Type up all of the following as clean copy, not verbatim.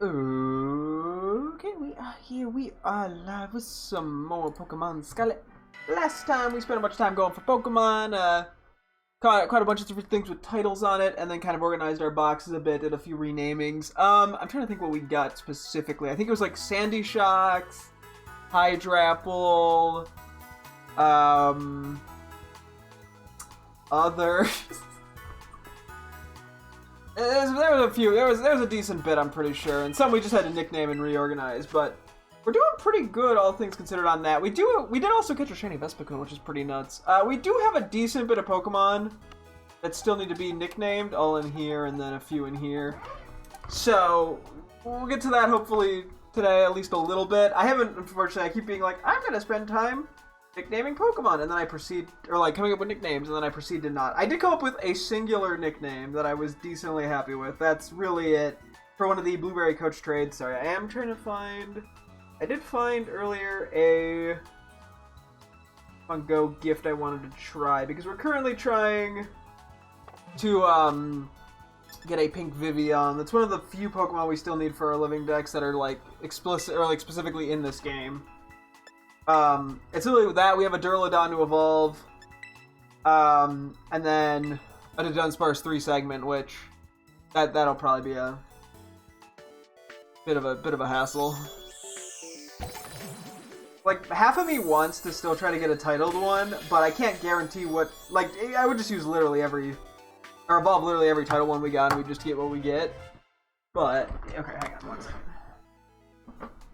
Okay, we are here. We are live with some more Pokemon Scarlet. Last time we spent a bunch of time going for Pokemon, caught quite a bunch of different things with titles on it, and then kind of organized our boxes a bit, did a few renamings. I'm trying to think what we got specifically. I think it was like Sandy Shocks, Hydrapple, other... There was a few. There was a decent bit, I'm pretty sure, and some we just had to nickname and reorganize. But we're doing pretty good, all things considered, on that. We did also catch a shiny Vespiquen, which is pretty nuts. We do have a decent bit of Pokemon that still need to be nicknamed, all in here, and then a few in here. So we'll get to that hopefully today, at least a little bit. I haven't, unfortunately. I keep being like, I'm gonna spend time nicknaming Pokemon, and then I proceed, or like coming up with nicknames, and then I proceed to not. I did come up with a singular nickname that I was decently happy with. That's really it for one of the Blueberry Coach trades. Sorry, I am trying to find... I did find earlier a Pokemon Go gift I wanted to try, because we're currently trying to get a pink Vivian. That's one of the few Pokemon we still need for our living decks that are like explicit, or like specifically in this game. It's really with that. We have a Duraludon to evolve, and then a Dunsparce 3 segment, which that'll probably be a bit of a hassle. Like, half of me wants to still try to get a titled one, but I can't guarantee what. Like, I would just use literally every, or evolve literally every title one we got, and we just get what we get. But okay, hang on one second.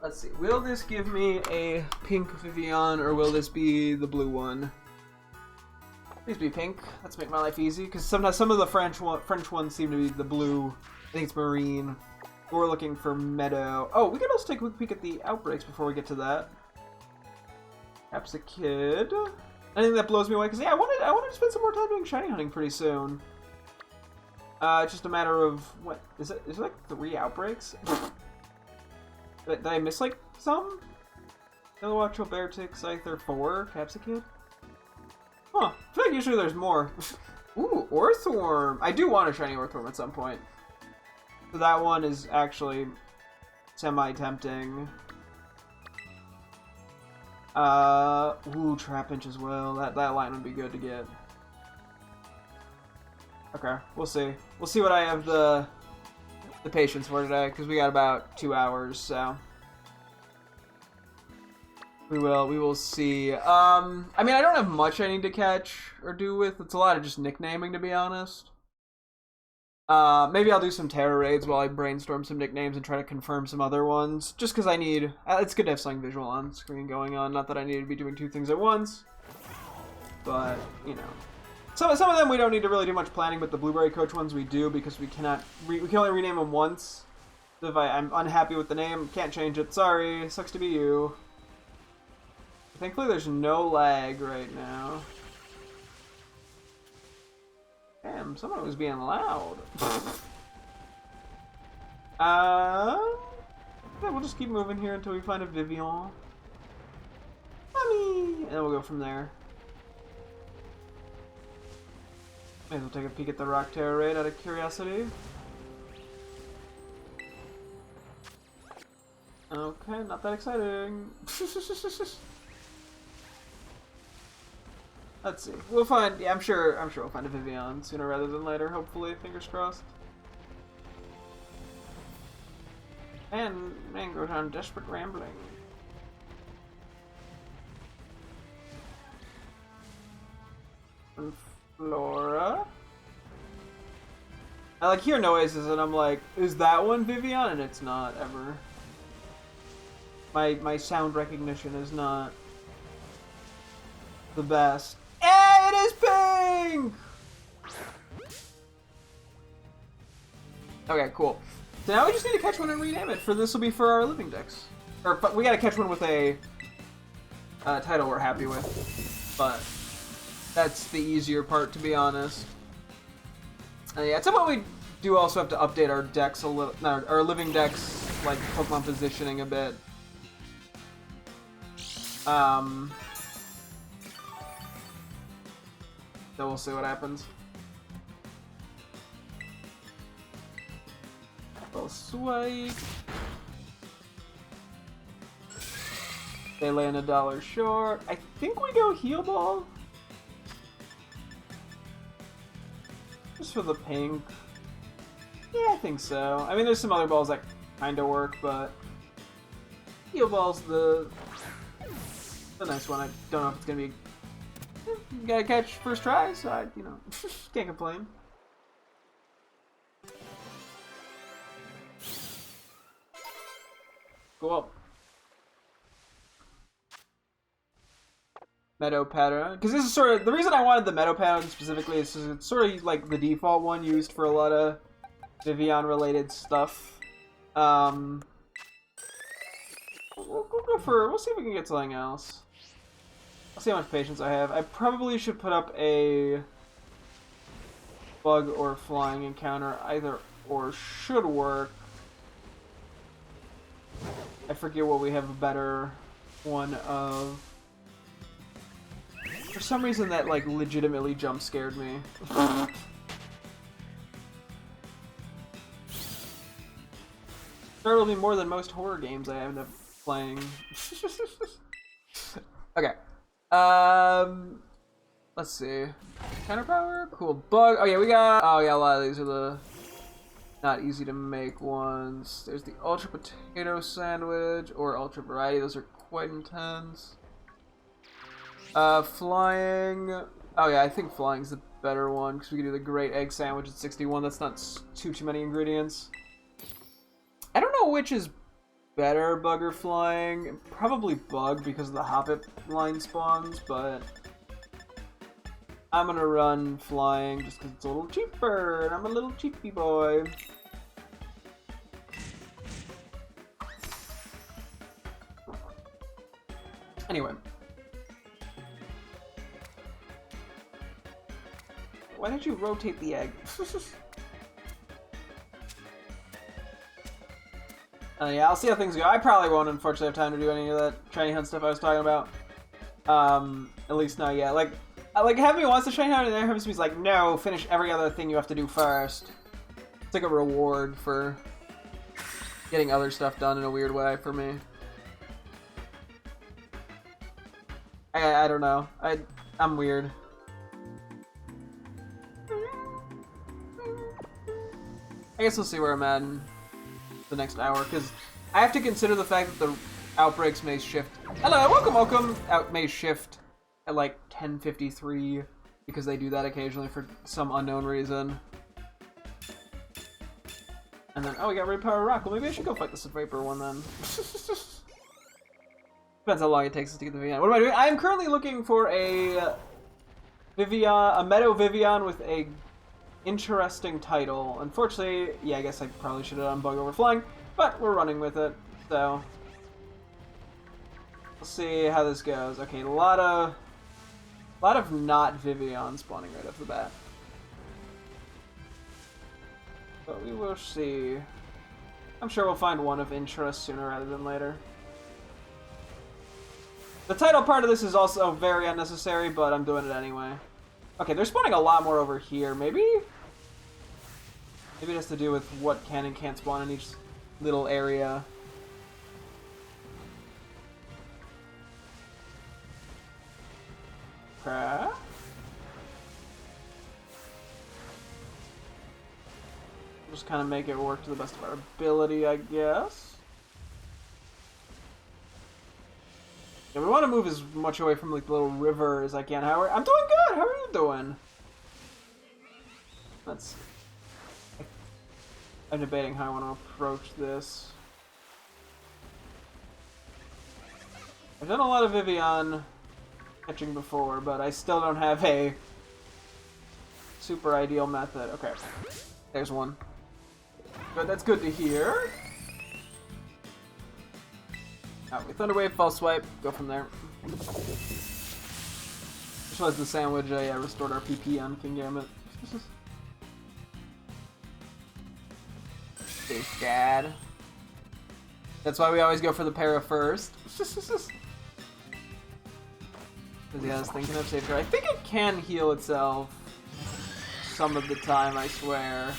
Let's see, will this give me a pink Vivian, or will this be the blue one? Please be pink. Let's make my life easy, because sometimes some of the French ones seem to be the blue. I think it's marine. We're looking for meadow. Oh, we can also take a quick peek at the outbreaks before we get to that. Perhaps a kid. Anything that blows me away, because yeah, I wanted to spend some more time doing shiny hunting pretty soon. It's just a matter of what is it? Is it like 3 outbreaks? Did I miss, like, some? Yellowwatch, Beartic, Scyther, 4, Capsicid? Huh, I feel like usually there's more. Ooh, Orthworm! I do want a shiny Orthworm at some point. So that one is actually semi-tempting. Ooh, Trapinch as well. That line would be good to get. Okay, we'll see. We'll see what I have the patience for today, because we got about 2 hours, so we will see. I mean, I don't have much I need to catch or do with. It's a lot of just nicknaming, to be honest. Maybe I'll do some Terra raids while I brainstorm some nicknames and try to confirm some other ones, just because I need. It's good to have something visual on screen going on. Not that I need to be doing 2 things at once, but you know. Some of them we don't need to really do much planning, but the Blueberry Coach ones we do, because we cannot we can only rename them once. So if I'm unhappy with the name, can't change it. Sorry, sucks to be you. Thankfully, there's no lag right now. Damn, someone was being loud. Yeah, we'll just keep moving here until we find a Vivian. Mommy! And then we'll go from there. May as well take a peek at the Rock Terra raid out of curiosity. Okay, not that exciting. Let's see. We'll find. Yeah, I'm sure we'll find a Vivian sooner rather than later. Hopefully, fingers crossed. And man goes on desperate rambling. And Flora. I like hear noises and I'm like, is that one Vivian? And it's not ever. My sound recognition is not the best. Hey, it is pink! Okay, cool. So now we just need to catch one and rename it. This will be for our living decks. But we gotta catch one with a title we're happy with. But that's the easier part, to be honest. Yeah, at some point we do also have to update our decks a little, our living decks, like Pokemon positioning a bit. So we'll see what happens. Well, swipe. They land $1 short. I think we go Heal Ball. Just for the pink. Yeah, I think so. I mean, there's some other balls that kind of work, but Heal Ball's the nice one. I don't know if it's gonna be. You gotta catch first try, so I, can't complain. Cool. Meadow pattern, because this is sort of the reason I wanted the meadow pattern specifically is it's sort of like the default one used for a lot of Vivian related stuff. We'll see if we can get something else. I'll see how much patience I have. I probably should put up a bug or flying encounter. Either or should work. I forget what we have a better one of. For some reason that like legitimately jump scared me. Startled me more than most horror games I end up playing. Okay. Let's see. Counter power? Cool. Bug. Oh yeah, we got. Oh yeah, a lot of these are the not easy to make ones. There's the ultra potato sandwich or ultra variety. Those are quite intense. Flying. Oh yeah, I think flying's the better one because we can do the great egg sandwich at 61. That's not too many ingredients. I don't know which is better, bug or flying. Probably bug because of the Hoppip line spawns, but I'm gonna run flying just because it's a little cheaper, and I'm a little cheapy boy. Anyway. Why did you rotate the egg? Yeah, I'll see how things go. I probably won't, unfortunately, have time to do any of that shiny hunt stuff I was talking about. At least not yet. Like Heavy wants to shiny hunt, and then Heavy's like, no, finish every other thing you have to do first. It's like a reward for getting other stuff done in a weird way for me. I don't know. I'm weird. I guess we'll see where I'm at in the next hour, because I have to consider the fact that the outbreaks may shift. Hello, welcome! May shift at like 10:53, because they do that occasionally for some unknown reason. And then, oh, we got Ray Power Rock. Well, maybe I should go fight the Vapor one then. Depends how long it takes us to get the Vivian. What am I doing? I'm currently looking for a Meadow Vivian with a interesting title. Unfortunately, yeah, I guess I probably should have done Bug over Flying, but we're running with it, so we'll see how this goes. Okay, a lot of not Vivian spawning right off the bat, but we will see. I'm sure we'll find one of interest sooner rather than later. The title part of this is also very unnecessary, but I'm doing it anyway. Okay, they're spawning a lot more over here. Maybe it has to do with what can and can't spawn in each little area. Okay. Just kind of make it work to the best of our ability, I guess. Yeah, we want to move as much away from like the little river as I can. I'm doing good. How are you doing? Let's see. I'm debating how I want to approach this. I've done a lot of Vivian catching before, but I still don't have a super ideal method. Okay, there's one. Good, that's good to hear. We Thunder Wave, False Swipe, go from there. Just was the sandwich, yeah, restored our PP on King Gambit. Safe Dad. That's why we always go for the para first. Because yeah, this thing can have safe guard. I think it can heal itself some of the time, I swear.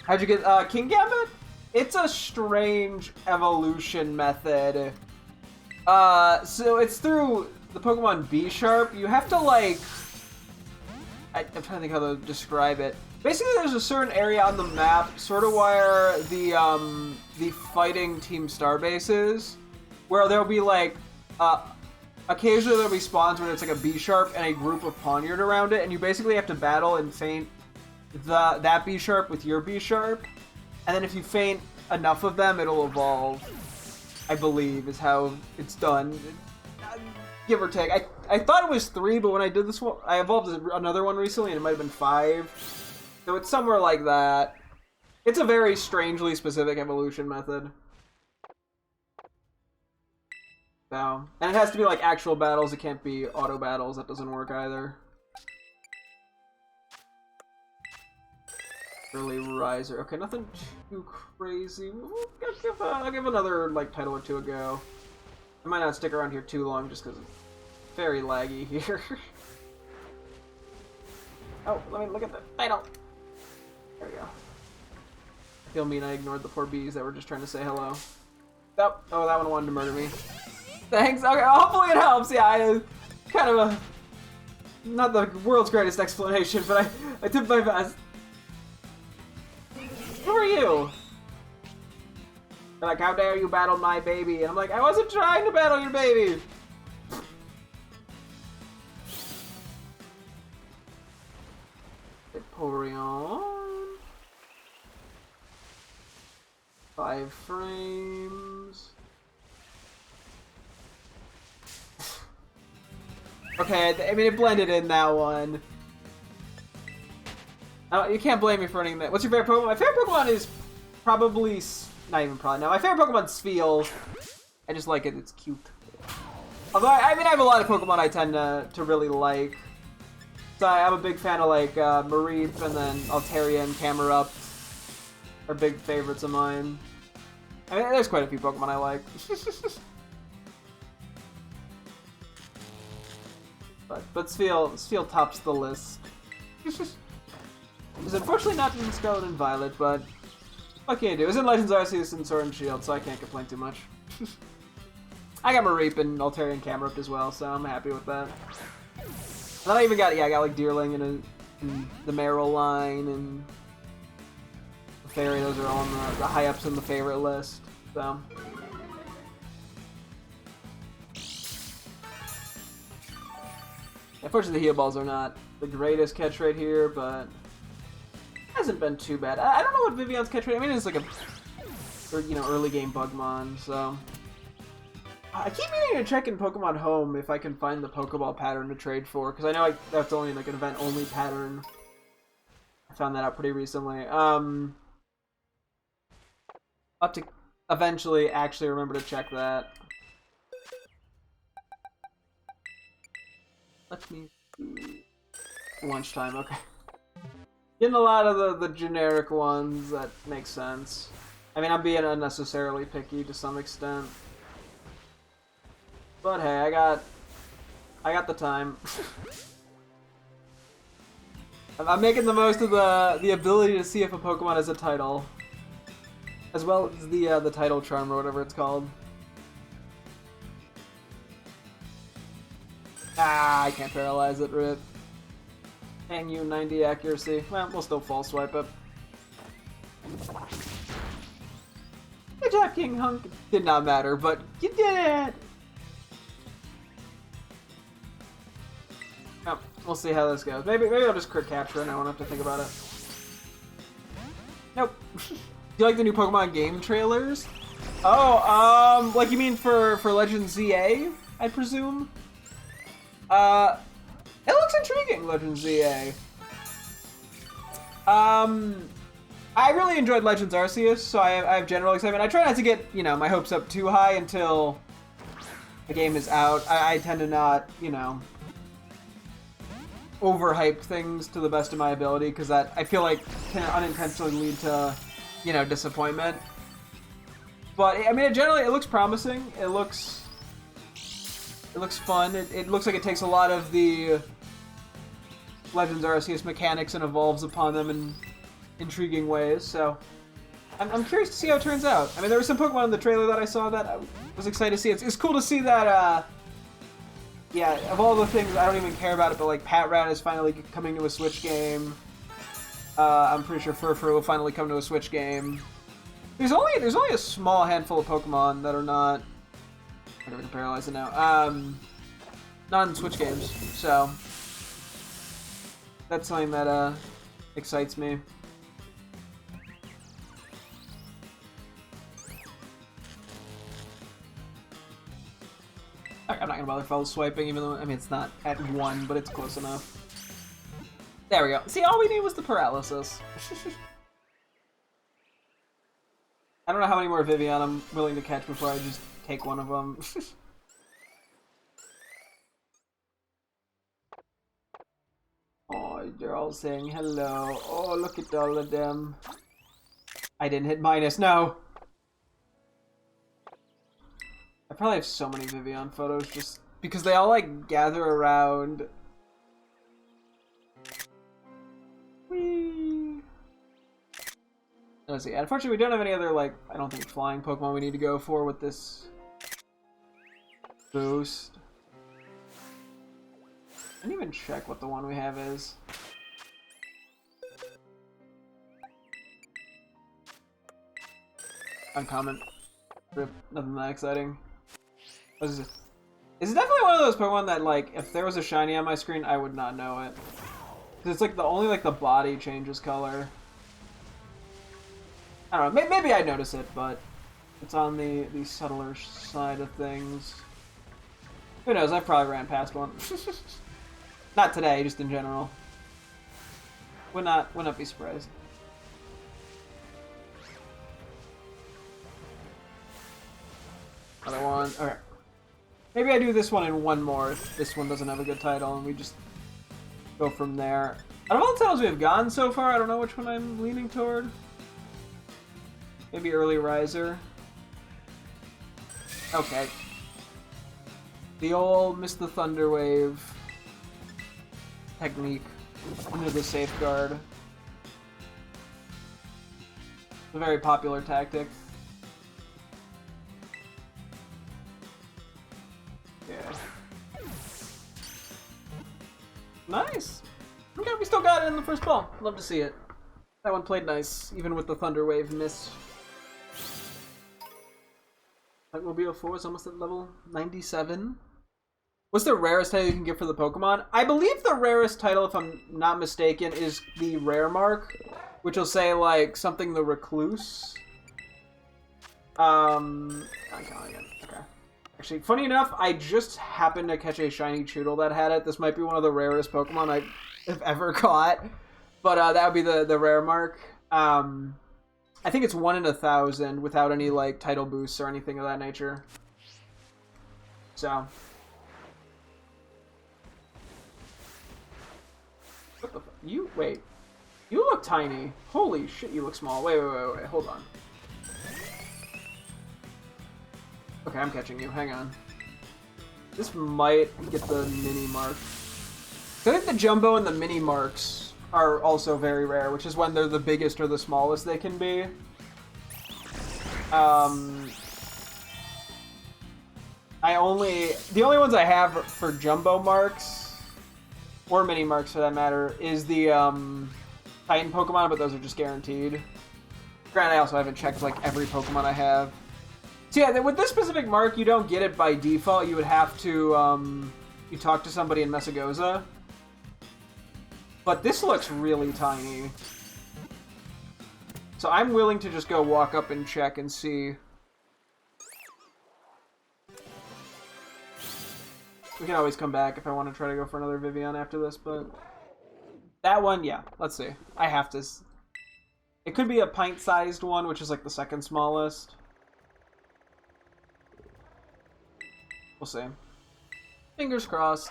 How'd you get King Gambit? It's a strange evolution method So it's through the Pokemon B Sharp. You have to like, I'm trying to think how to describe it. Basically, there's a certain area on the map, sort of where the fighting Team Starbase is, where there'll be like, occasionally there'll be spawns where it's like a B Sharp and a group of Pawniard around it, and you basically have to battle and feint that B Sharp with your B Sharp, and then if you feint enough of them, it'll evolve. I believe is how it's done, give or take. I thought it was 3, but when I did this one, I evolved another one recently, and it might have been 5. So it's somewhere like that. It's a very strangely specific evolution method. So, and it has to be like actual battles. It can't be auto battles. That doesn't work either. Early riser. Okay, nothing too crazy. I'll give another like title or two a go. I might not stick around here too long just because it's very laggy here. Oh, let me look at the title. There we go. I feel mean I ignored the poor bees that were just trying to say hello. Oh, that one wanted to murder me. Thanks. Okay, hopefully it helps. Yeah, I kind of a not the world's greatest explanation, but I did my best. Who are you? They're like, how dare you battle my baby? And I'm like, I wasn't trying to battle your baby. Vaporeon. 5 frames. Okay, I mean, it blended in that one. You can't blame me for anything. What's your favorite Pokemon? My favorite Pokemon is probably... Not even probably. No, my favorite Pokemon's Spheal. I just like it. It's cute. Although, I mean, I have a lot of Pokemon I tend to really like. So I'm a big fan of, like, Mareep and then Altaria and Camerupt are big favorites of mine. I mean, there's quite a few Pokemon I like. but Spheal tops the list. It's unfortunately not in Scarlet and Violet, but what can you do? It's in Legends Arceus and Sword and Shield, so I can't complain too much. I got Mareep and Altaria and Camerupt as well, so I'm happy with that. And then I even got, I got like Deerling and the Marill line and the Fairy. Those are all on the high ups in the favorite list. So. Unfortunately, the heal balls are not the greatest catch rate here, but it hasn't been too bad. I don't know what Vivion's catch rate. I mean, it's like a early game Bugmon, so. I keep meaning to check in Pokemon Home if I can find the Pokeball pattern to trade for, because I know that's only like an event-only pattern. I found that out pretty recently. I'll have to eventually actually remember to check that. Let me see. Lunchtime, okay. Getting a lot of the generic ones, that makes sense. I mean, I'm being unnecessarily picky to some extent. But hey, I got the time. I'm making the most of the ability to see if a Pokemon has a title, as well as the title charm or whatever it's called. Ah, I can't paralyze it, rip. Hang you 90 accuracy. Well, we'll still false swipe it. Good job, King Hunk. Did not matter, but you did it. Oh, we'll see how this goes. Maybe I'll just crit capture and I won't have to think about it. Nope. Do you like the new Pokemon game trailers? Oh, like you mean for Legends ZA, I presume? It looks intriguing, Legends ZA. I really enjoyed Legends Arceus, so I have general excitement. I try not to get, my hopes up too high until the game is out. I tend to not, overhype things to the best of my ability, because that, I feel like, can unintentionally lead to, disappointment. But, I mean, generally, it looks promising. It looks fun. It looks like it takes a lot of the Legends Arceus mechanics and evolves upon them in intriguing ways, so I'm curious to see how it turns out. I mean, there was some Pokemon in the trailer that I saw that I was excited to see. It's cool to see that, yeah, of all the things, I don't even care about it, but like Patrat is finally coming to a Switch game. I'm pretty sure Furfur will finally come to a Switch game. There's only a small handful of Pokemon that are not... I'm gonna paralyze it now. Not in Switch games, so that's something that excites me. I'm not gonna bother fellow swiping, even though, I mean, it's not at 1, but it's close enough. There we go. See, all we need was the paralysis. I don't know how many more Vivian I'm willing to catch before I just take one of them. Oh, they're all saying hello. Oh, look at all of them. I didn't hit minus, no! I probably have so many Vivian photos just because they all like gather around. Whee! Let's see. Unfortunately, we don't have any other, like, I don't think flying Pokemon we need to go for with this boost. I didn't even check what the one we have is. Uncommon. Rip. Nothing that exciting. What is it? It's definitely one of those Pokemon that, like, if there was a shiny on my screen, I would not know it. Because it's like only like the body changes color. I don't know, maybe I'd notice it, but it's on the subtler side of things. Who knows, I probably ran past one. Not today, just in general. Would not be surprised. Another one, okay. Maybe I do this one and one more if this one doesn't have a good title and we just go from there. Out of all the titles we've gotten so far, I don't know which one I'm leaning toward. Maybe Early Riser. Okay. The old Miss the Thunder Wave technique into the Safeguard. It's a very popular tactic. Yeah. Nice! Okay, we still got it in the first ball. Love to see it. That one played nice, even with the Thunder Wave miss. Mobile 4 is almost at level 97. What's the rarest title you can get for the Pokemon? I believe the rarest title, if I'm not mistaken, is the rare mark, which will say, like, something the Recluse. I'm counting it. Okay. Actually, funny enough, I just happened to catch a shiny Choodle that had it. This might be one of the rarest Pokemon I have ever caught. But that would be the rare mark. I think it's 1 in 1,000 without any like title boosts or anything of that nature. So. What the fuck? Wait. You look tiny. Holy shit, you look small. Wait, hold on. Okay, I'm catching you. Hang on. This might get the mini mark. I think the Jumbo and the mini marks are also very rare, which is when they're the biggest or the smallest they can be. The only ones I have for Jumbo marks, or mini marks for that matter, is the Titan Pokemon, but those are just guaranteed. Granted, I also haven't checked like every Pokemon I have. So yeah, with this specific mark, you don't get it by default. You would have to you talk to somebody in Messagoza. But this looks really tiny. So I'm willing to just go walk up and check and see. We can always come back if I want to try to go for another Vivian after this, but... That one, yeah, let's see. I have to... It could be a pint-sized one, which is like the second smallest. We'll see. Fingers crossed.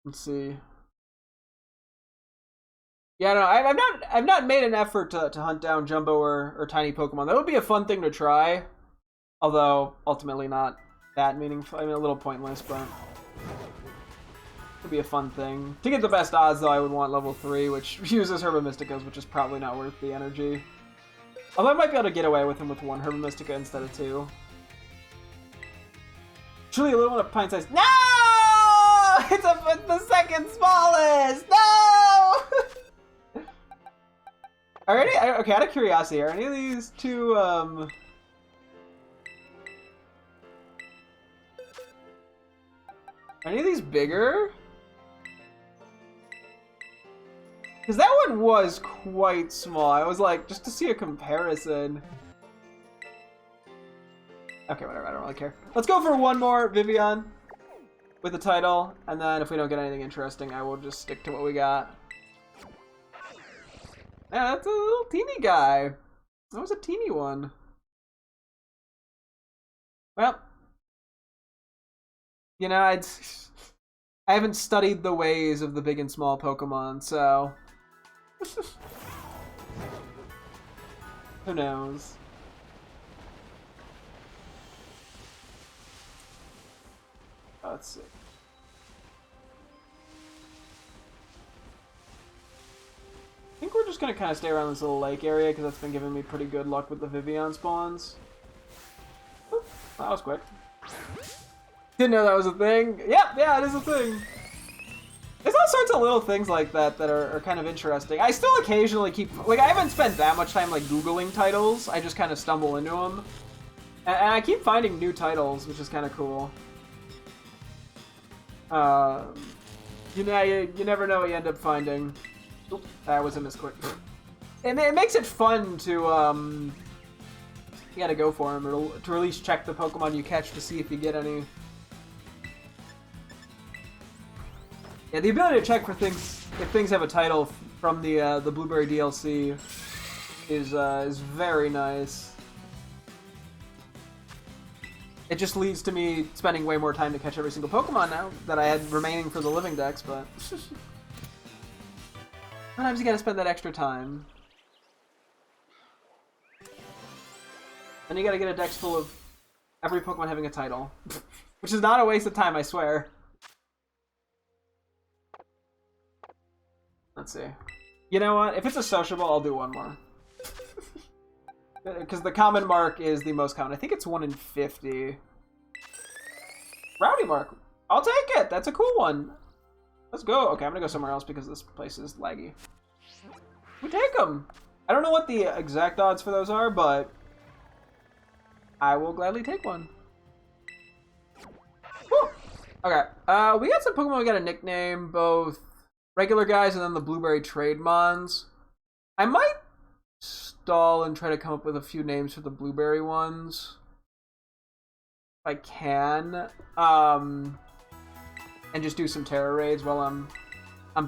Let's see. Yeah, no, I've not made an effort to hunt down Jumbo or tiny Pokemon. That would be a fun thing to try, although ultimately not that meaningful. I mean, a little pointless, but Could be a fun thing. To get the best odds, though, I would want level 3, which uses Herba Mysticas, which is probably not worth the energy. Although I might be able to get away with him with 1 Herba Mystica instead of 2. Truly a little one of pint size. No! It's the second smallest! No! Okay, out of curiosity, are any of these two, Are any of these bigger? Because that one was quite small. I was like, just to see a comparison. Okay, whatever, I don't really care. Let's go for one more Vivian with the title, and then if we don't get anything interesting, I will just stick to what we got. Yeah, that's a little teeny guy. That was a teeny one. Well, you know, I haven't studied the ways of the big and small Pokemon, so who knows? Let's see. I think we're just gonna kind of stay around this little lake area because that's been giving me pretty good luck with the Vivian spawns. Oop, that was quick. Didn't know that was a thing. Yeah, it is a thing. There's all sorts of little things like that that are kind of interesting. I still occasionally keep, like, I haven't spent that much time, like, Googling titles. I just kind of stumble into them. And I keep finding new titles, which is kind of cool. You know, you never know what you end up finding. Oop, that was a misclick. And it makes it fun to, you gotta go for them, or to at least check the Pokemon you catch to see if you get any. Yeah, the ability to check for things, if things have a title from the Blueberry DLC is very nice. It just leads to me spending way more time to catch every single Pokemon now that I had remaining for the living dex, but sometimes you gotta spend that extra time. Then you gotta get a dex full of every Pokemon having a title. Which is not a waste of time, I swear. Let's see. You know what? If it's a sociable, I'll do one more. Because the common mark is the most common. I think it's 1 in 50. Rowdy mark. I'll take it. That's a cool one. Let's go. Okay, I'm going to go somewhere else because this place is laggy. We take them. I don't know what the exact odds for those are, but I will gladly take one. Whew. Okay. We got some Pokemon we got a nickname, both regular guys and then the Blueberry Trademons. I might stall and try to come up with a few names for the Blueberry ones. If I can. And just do some Terra raids while I'm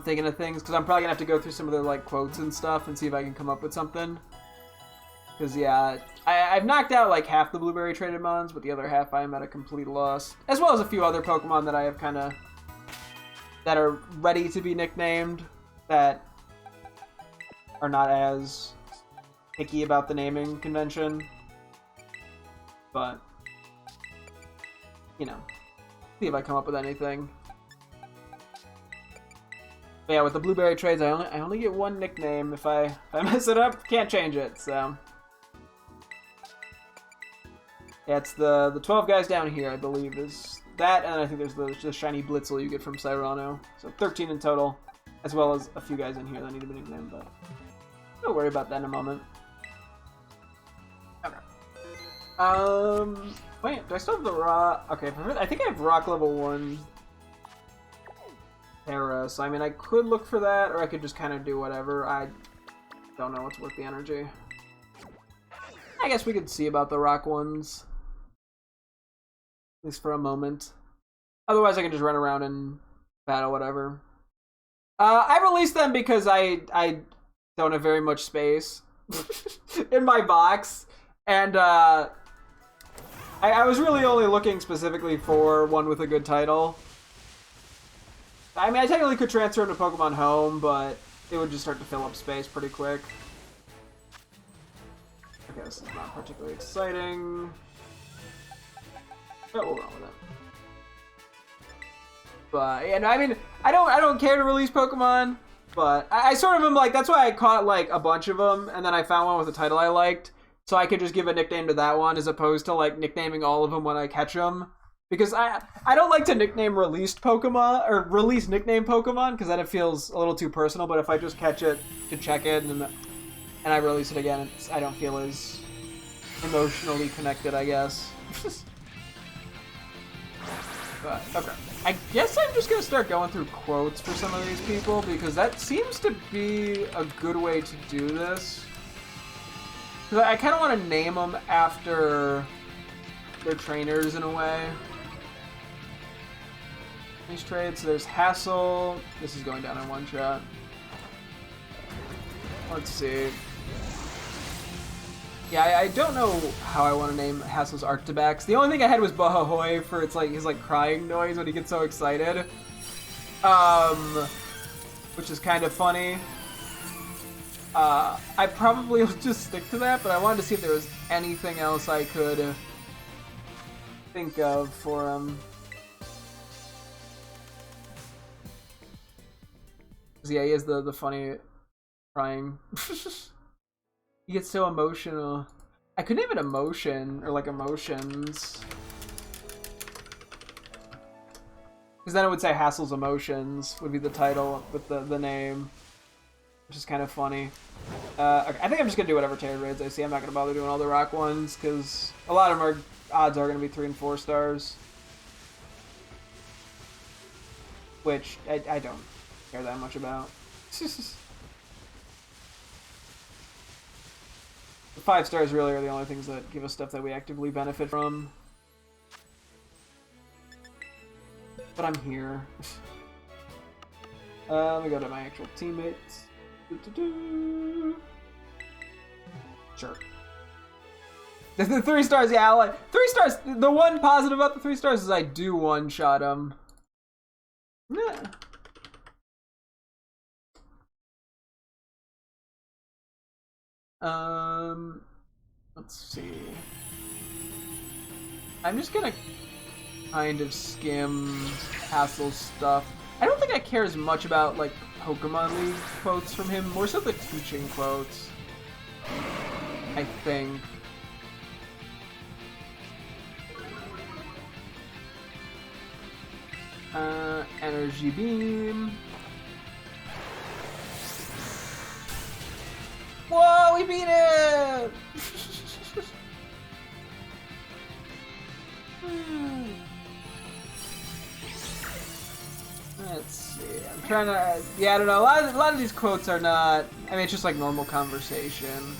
thinking of things, because I'm probably gonna have to go through some of their like quotes and stuff and see if I can come up with something. Because yeah, I've knocked out like half the Blueberry Trademons, but the other half I am at a complete loss. As well as a few other Pokemon that I have kind of that are ready to be nicknamed that are not as picky about the naming convention. But you know, see if I come up with anything. But yeah, with the Blueberry trades, I only get one nickname. If I mess it up, can't change it. So yeah, it's the 12 guys down here, I believe, is that, and I think there's the shiny Blitzel you get from Cyrano. So 13 in total, as well as a few guys in here that need to be nicknamed. But don't worry about that in a moment. Okay. Wait, do I still have the rock? Okay, I think I have rock level 1 Terra, so I mean I could look for that, or I could just kind of do whatever. I don't know what's worth the energy. I guess we could see about the rock ones. At least for a moment. Otherwise I can just run around and battle whatever. I released them because I don't have very much space in my box. And I was really only looking specifically for one with a good title. I mean, I technically could transfer them to Pokemon Home, but it would just start to fill up space pretty quick. Okay, this is not particularly exciting. But we'll run with But and I mean, I don't care to release Pokemon, but I sort of am like, that's why I caught like a bunch of them, and then I found one with a title I liked, so I could just give a nickname to that one as opposed to like nicknaming all of them when I catch them. Because I don't like to nickname released Pokemon or release nickname Pokemon because then it feels a little too personal. But if I just catch it to check it and I release it again, I don't feel as emotionally connected, I guess. But okay, I guess I'm just gonna start going through quotes for some of these people because that seems to be a good way to do this. Because I kind of want to name them after their trainers in a way. These trades, there's Hassel. This is going down in one shot. Let's see. Yeah, I don't know how I want to name Hassel's Arctibax. The only thing I had was Bahohoy for his like crying noise when he gets so excited. Which is kind of funny. I probably will just stick to that, but I wanted to see if there was anything else I could think of for him. Yeah, he is the funny crying. He gets so emotional. I could name it Emotion or like Emotions. Because then it would say Hassel's Emotions would be the title with the name. Which is kind of funny. Okay, I think I'm just going to do whatever Terra raids I see. I'm not going to bother doing all the rock ones because a lot of them odds are going to be 3 and 4 stars. Which I don't care that much about. The 5 stars really are the only things that give us stuff that we actively benefit from. But I'm here. Let me go to my actual teammates. Sure. The 3 stars, yeah, like 3 stars. The one positive about the 3 stars is I do one-shot them. Yeah. Let's see. I'm just gonna kind of skim Hassel's stuff. I don't think I care as much about like Pokemon League quotes from him, more so the teaching quotes. I think. Energy Beam. Whoa, we beat it! Let's see. I'm trying to. Yeah, I don't know. A lot of these quotes are not. I mean, it's just like normal conversation.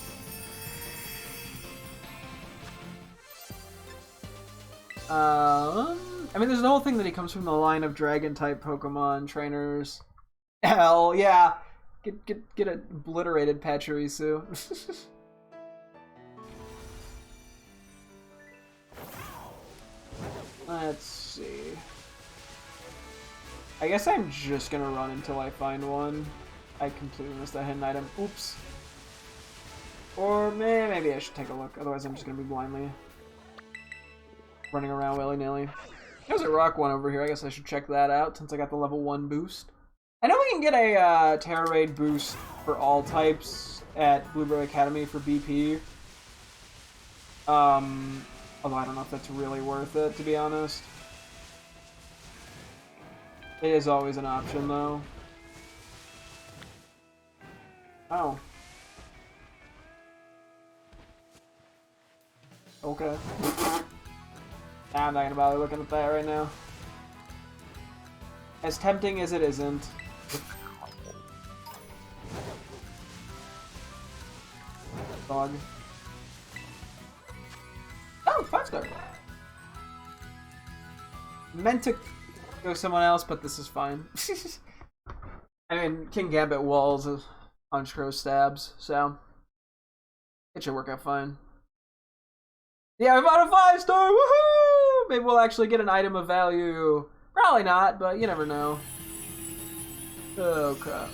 I mean, there's the whole thing that he comes from the line of Dragon-type Pokemon trainers. Hell yeah! Get obliterated, Pachirisu. Let's see. I guess I'm just gonna run until I find one. I completely missed that hidden item. Oops. Or maybe I should take a look. Otherwise, I'm just gonna be blindly running around willy-nilly. There's a rock one over here. I guess I should check that out since I got the level 1 boost. I know we can get a Terra Raid boost for all types at Blueberry Academy for BP. Although I don't know if that's really worth it, to be honest. It is always an option, though. Oh. Okay. I'm not gonna bother looking at that right now. As tempting as it isn't. Dog. Oh, 5-star. Meant to go someone else, but this is fine. I mean, King Gambit walls of Honchkrow stabs, so it should work out fine. Yeah, we bought a 5-star! Woohoo! Maybe we'll actually get an item of value. Probably not, but you never know. Oh, crap.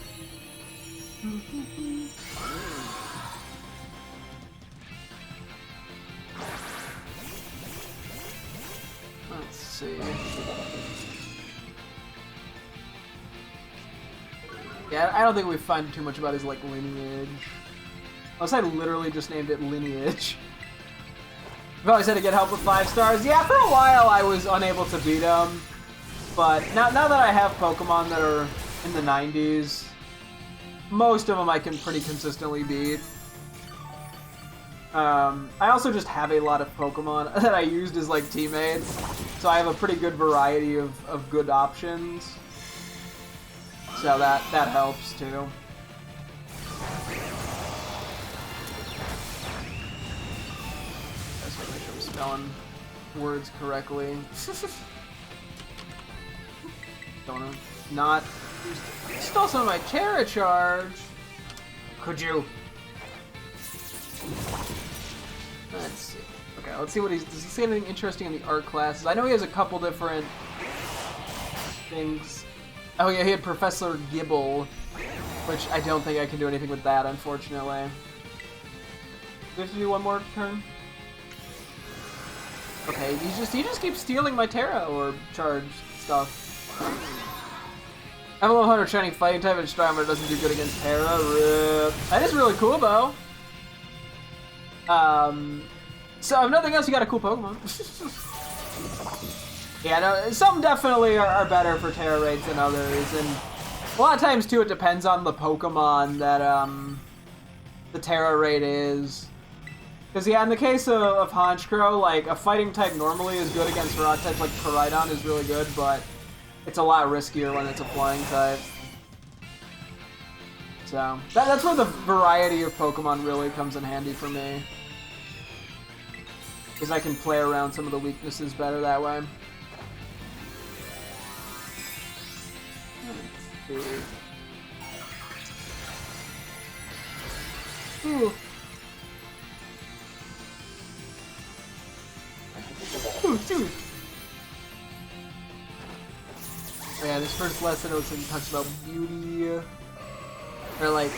Let's see. Yeah, I don't think we find too much about his, like, lineage. Unless I literally just named it Lineage. I've always had to get help with 5 stars. Yeah, for a while I was unable to beat him. But now that I have Pokemon that are in the 90s, most of them I can pretty consistently beat. I also just have a lot of Pokemon that I used as, like, teammates. So I have a pretty good variety of good options. So that helps, too. Just gotta make sure I'm spelling words correctly. Don't know. Not... You stole some of my Terra Charge! Could you? Let's see. Okay, let's see what does he say anything interesting in the art classes? I know he has a couple different things. Oh yeah, he had Professor Gibble, which I don't think I can do anything with that, unfortunately. Do we have to do one more turn? Okay, he just keeps stealing my Terra Orb charge stuff. I have a level 100 shiny fighting type and strong, but it doesn't do good against Terra. Rip. That is really cool though. So if nothing else, you got a cool Pokemon. Yeah, no, some definitely are better for Terra raids than others, and a lot of times too it depends on the Pokemon that the Terra raid is. Because yeah, in the case of Honchkrow, like a fighting type normally is good against rock types, like Koraidon is really good, but it's a lot riskier when it's a flying type. So that's where the variety of Pokemon really comes in handy for me. Because I can play around some of the weaknesses better that way. Let's see. Ooh. Ooh, dude. Oh yeah, this first lesson it talks about beauty. Or like,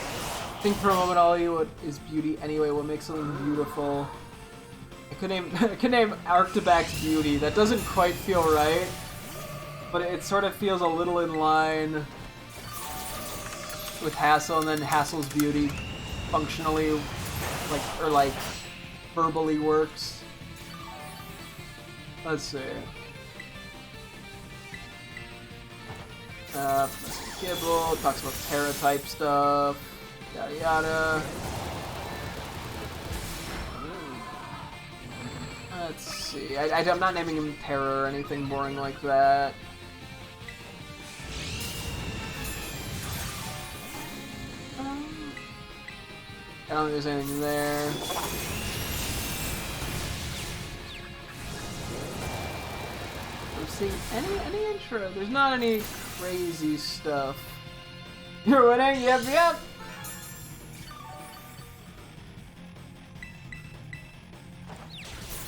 think for a moment all you what is beauty anyway, what makes something beautiful. I could name Arctibax Beauty. That doesn't quite feel right, but it sort of feels a little in line with Hassel, and then Hassel's Beauty functionally, like verbally works. Let's see. Gibble talks about Terra type stuff. Yada yada. Let's see. I'm not naming him Terra or anything boring like that. I don't think there's anything there. I'm seeing any intro. There's not any crazy stuff. You're winning? Yep, yep.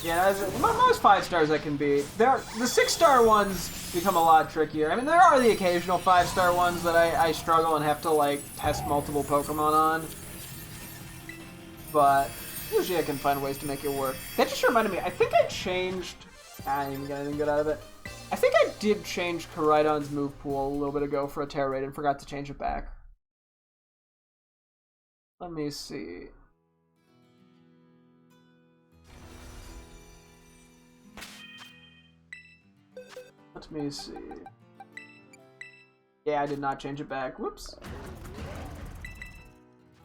Yeah, most 5 stars I can beat. The 6-star ones become a lot trickier. I mean, there are the occasional 5-star ones that I struggle and have to like test multiple Pokemon on. But usually I can find ways to make it work. That just reminded me, I think I changed... I didn't even get anything good out of it. I think I did change Koraidon's move pool a little bit ago for a Terra raid and forgot to change it back. Let me see. Let me see. Yeah, I did not change it back. Whoops.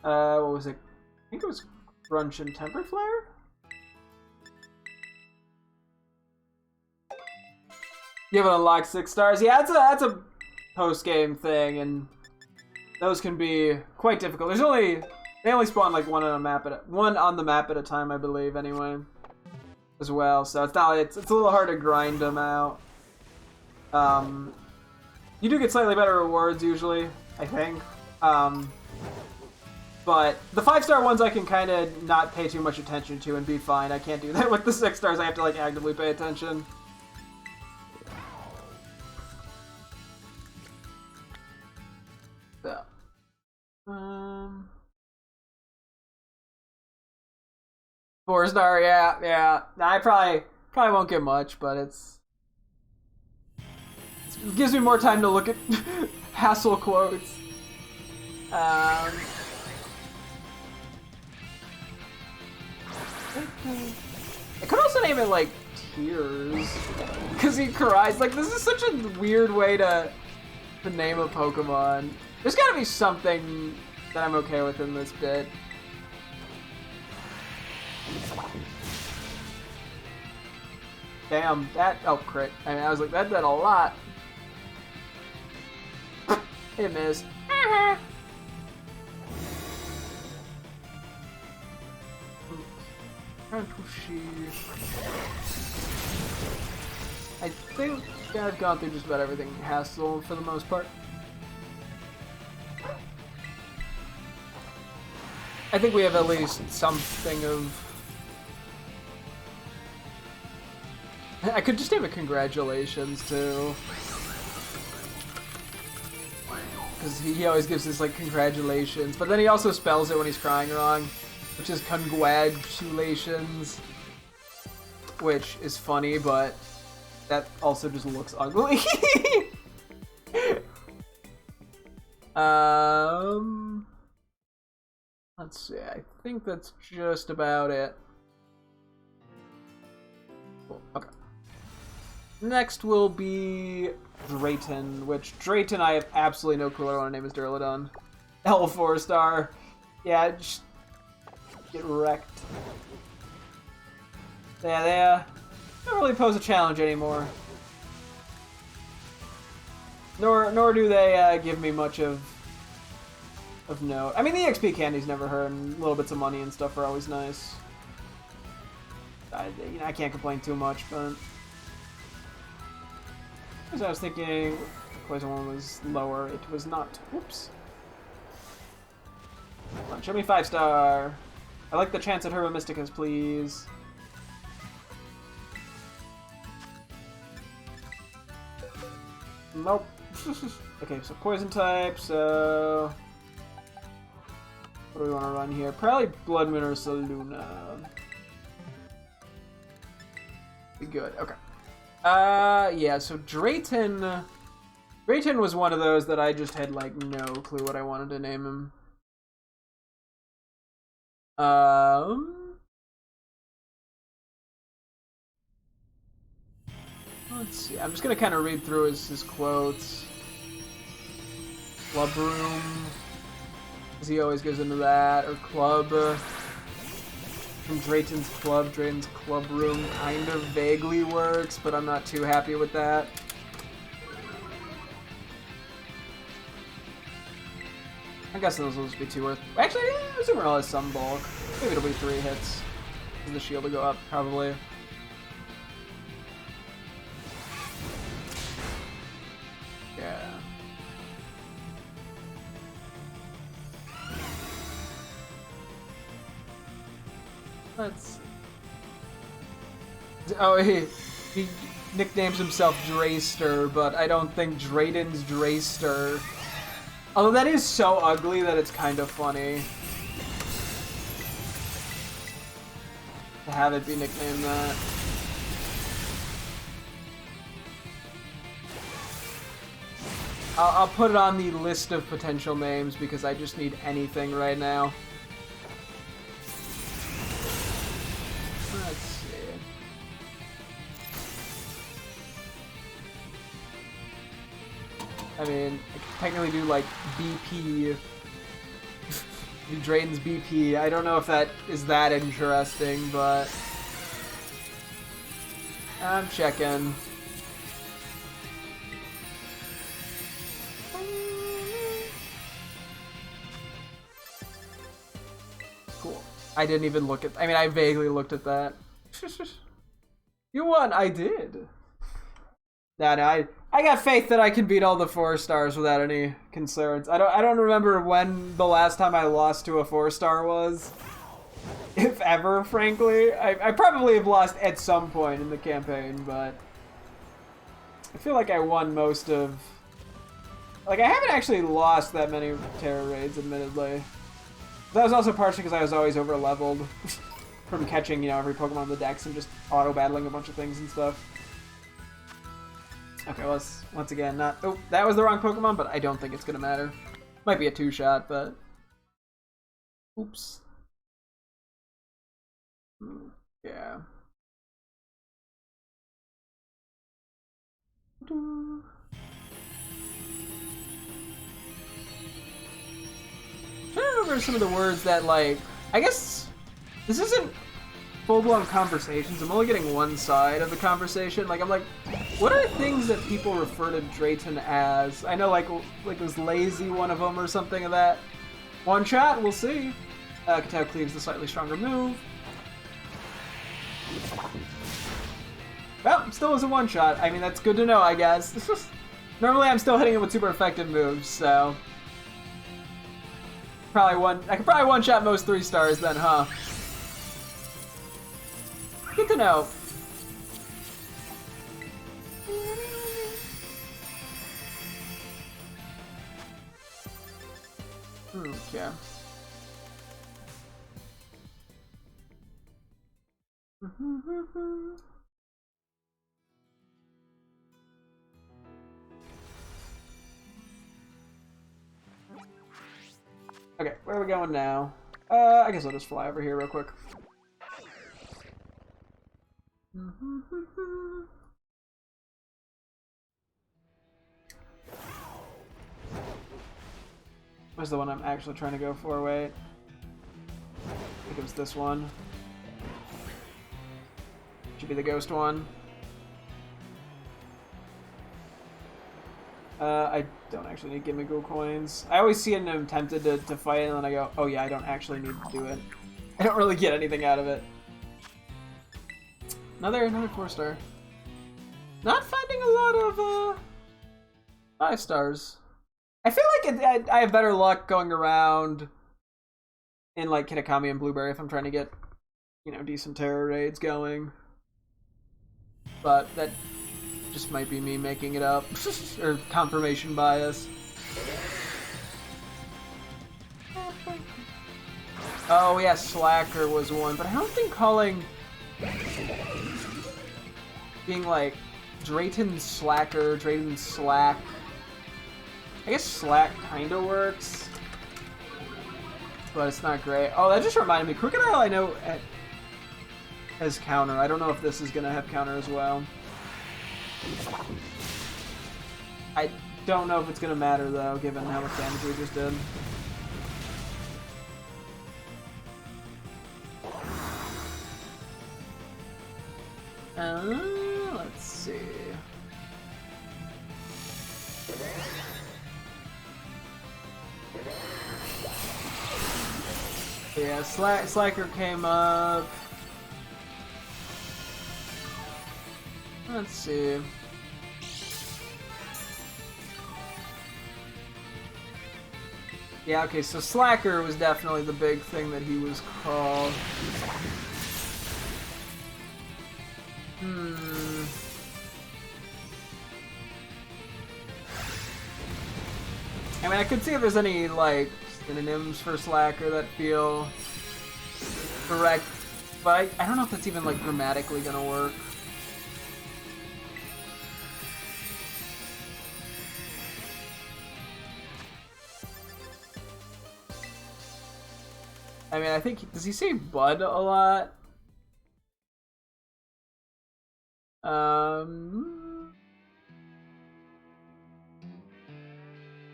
What was it? I think it was Crunch and Temper Flare? You have it unlocked 6 stars. Yeah, that's a post-game thing, and those can be quite difficult. They only spawn like one on the map at a time, I believe, anyway, as well. So it's not it's a little hard to grind them out. You do get slightly better rewards usually, I think. But the 5-star ones I can kind of not pay too much attention to and be fine. I can't do that with the 6 stars. I have to like actively pay attention. So, 4-star, yeah. I probably won't get much, but it gives me more time to look at hassle quotes. I could also name it like Tears, because he cries. Like, this is such a weird way to name a Pokemon. There's gotta be something that I'm okay with in this bit. Damn, that, oh, crit. I mean, I was like, that did a lot. It missed. I think I've gone through just about everything hassle for the most part. I think we have at least something of... I could just have a congratulations too. Because he always gives us like congratulations, but then he also spells it when he's crying wrong, which is congratulations, which is funny, but that also just looks ugly. Let's see, I think that's just about it. Cool. Okay. Next will be Drayton, which Drayton I have absolutely no clue what I want to name as Duraludon. L4 star. Yeah, just get wrecked. Yeah, they don't really pose a challenge anymore. Nor do they give me much of note. I mean, the XP candies never hurt, and little bits of money and stuff are always nice. I can't complain too much, but as I was thinking, Poison one was lower. It was not. Whoops. Come on, show me 5-star. I like the chance at Herba Mysticas, please. Nope. Okay, so poison type, so... What do we want to run here? Probably Blood Moon or Saluna. Be good, okay. Yeah, so Drayton was one of those that I just had, like, no clue what I wanted to name him. Let's see, I'm just gonna kind of read through his quotes. Club room, because he always goes into that, or club. From Drayton's club room kind of vaguely works, but I'm not too happy with that. I guess those will just be 2 worth. Actually, yeah, Azumarill has some bulk. Maybe it'll be 3 hits. The shield will go up, probably. Yeah. Let's see. Oh, he nicknames himself Drayster, but I don't think Drayton's Drayster. Although that is so ugly that it's kind of funny to have it be nicknamed that. I'll put it on the list of potential names because I just need anything right now. Let's see. I mean, I could technically do like BP. Do Drayton's BP. I don't know if that is that interesting, but I'm checking. Cool. I didn't even look at. I mean, I vaguely looked at that. You won. I did. No, I got faith that I can beat all the 4-stars without any concerns. I don't remember when the last time I lost to a 4-star was. If ever, frankly. I probably have lost at some point in the campaign, but I feel like I won most of... Like, I haven't actually lost that many Terror Raids, admittedly. That was also partially because I was always over-leveled from catching, you know, every Pokemon in the Dex and just auto-battling a bunch of things and stuff. Okay, let's once again not... Oh, that was the wrong Pokemon, but I don't think it's gonna matter. Might be a 2-shot, but... Oops. Yeah. Trying to remember some of the words that, like... I guess... This isn't full-blown conversations. I'm only getting one side of the conversation. Like, I'm like, what are things that people refer to Drayton as? I know, like was lazy one of them or something of that. One shot, we'll see. Katao cleaves the slightly stronger move. Well, still is a one-shot. I mean, that's good to know, I guess. Normally, I'm still hitting it with super effective moves, so... I could probably one-shot most 3-stars then, huh? Good to know. Okay. Okay, where are we going now? I guess I'll just fly over here real quick. Where's the one I'm actually trying to go for? Wait. I think it was this one. Should be the ghost one. I don't actually need Gimme-Go coins. I always see it and I'm tempted to fight it, and then I go, oh yeah, I don't actually need to do it. I don't really get anything out of it. Another 4-star. Not finding a lot of 5-stars. I feel like I have better luck going around in like Kitakami and Blueberry if I'm trying to get, you know, decent terror raids going. But that just might be me making it up. Or confirmation bias. Oh yeah, Slacker was one, but I don't think calling... being like Drayton Slacker, Drayton Slack. I guess Slack kinda works. But it's not great. Oh, that just reminded me. Crocodile I know has counter. I don't know if this is gonna have counter as well. I don't know if it's gonna matter though, given how much damage we just did. Let's see. Yeah, Slacker came up. Let's see. Yeah, okay, so Slacker was definitely the big thing that he was called. I mean, I could see if there's any, like, synonyms for Slacker that feel correct, but I don't know if that's even, like, grammatically gonna work. I mean, I think, does he say bud a lot?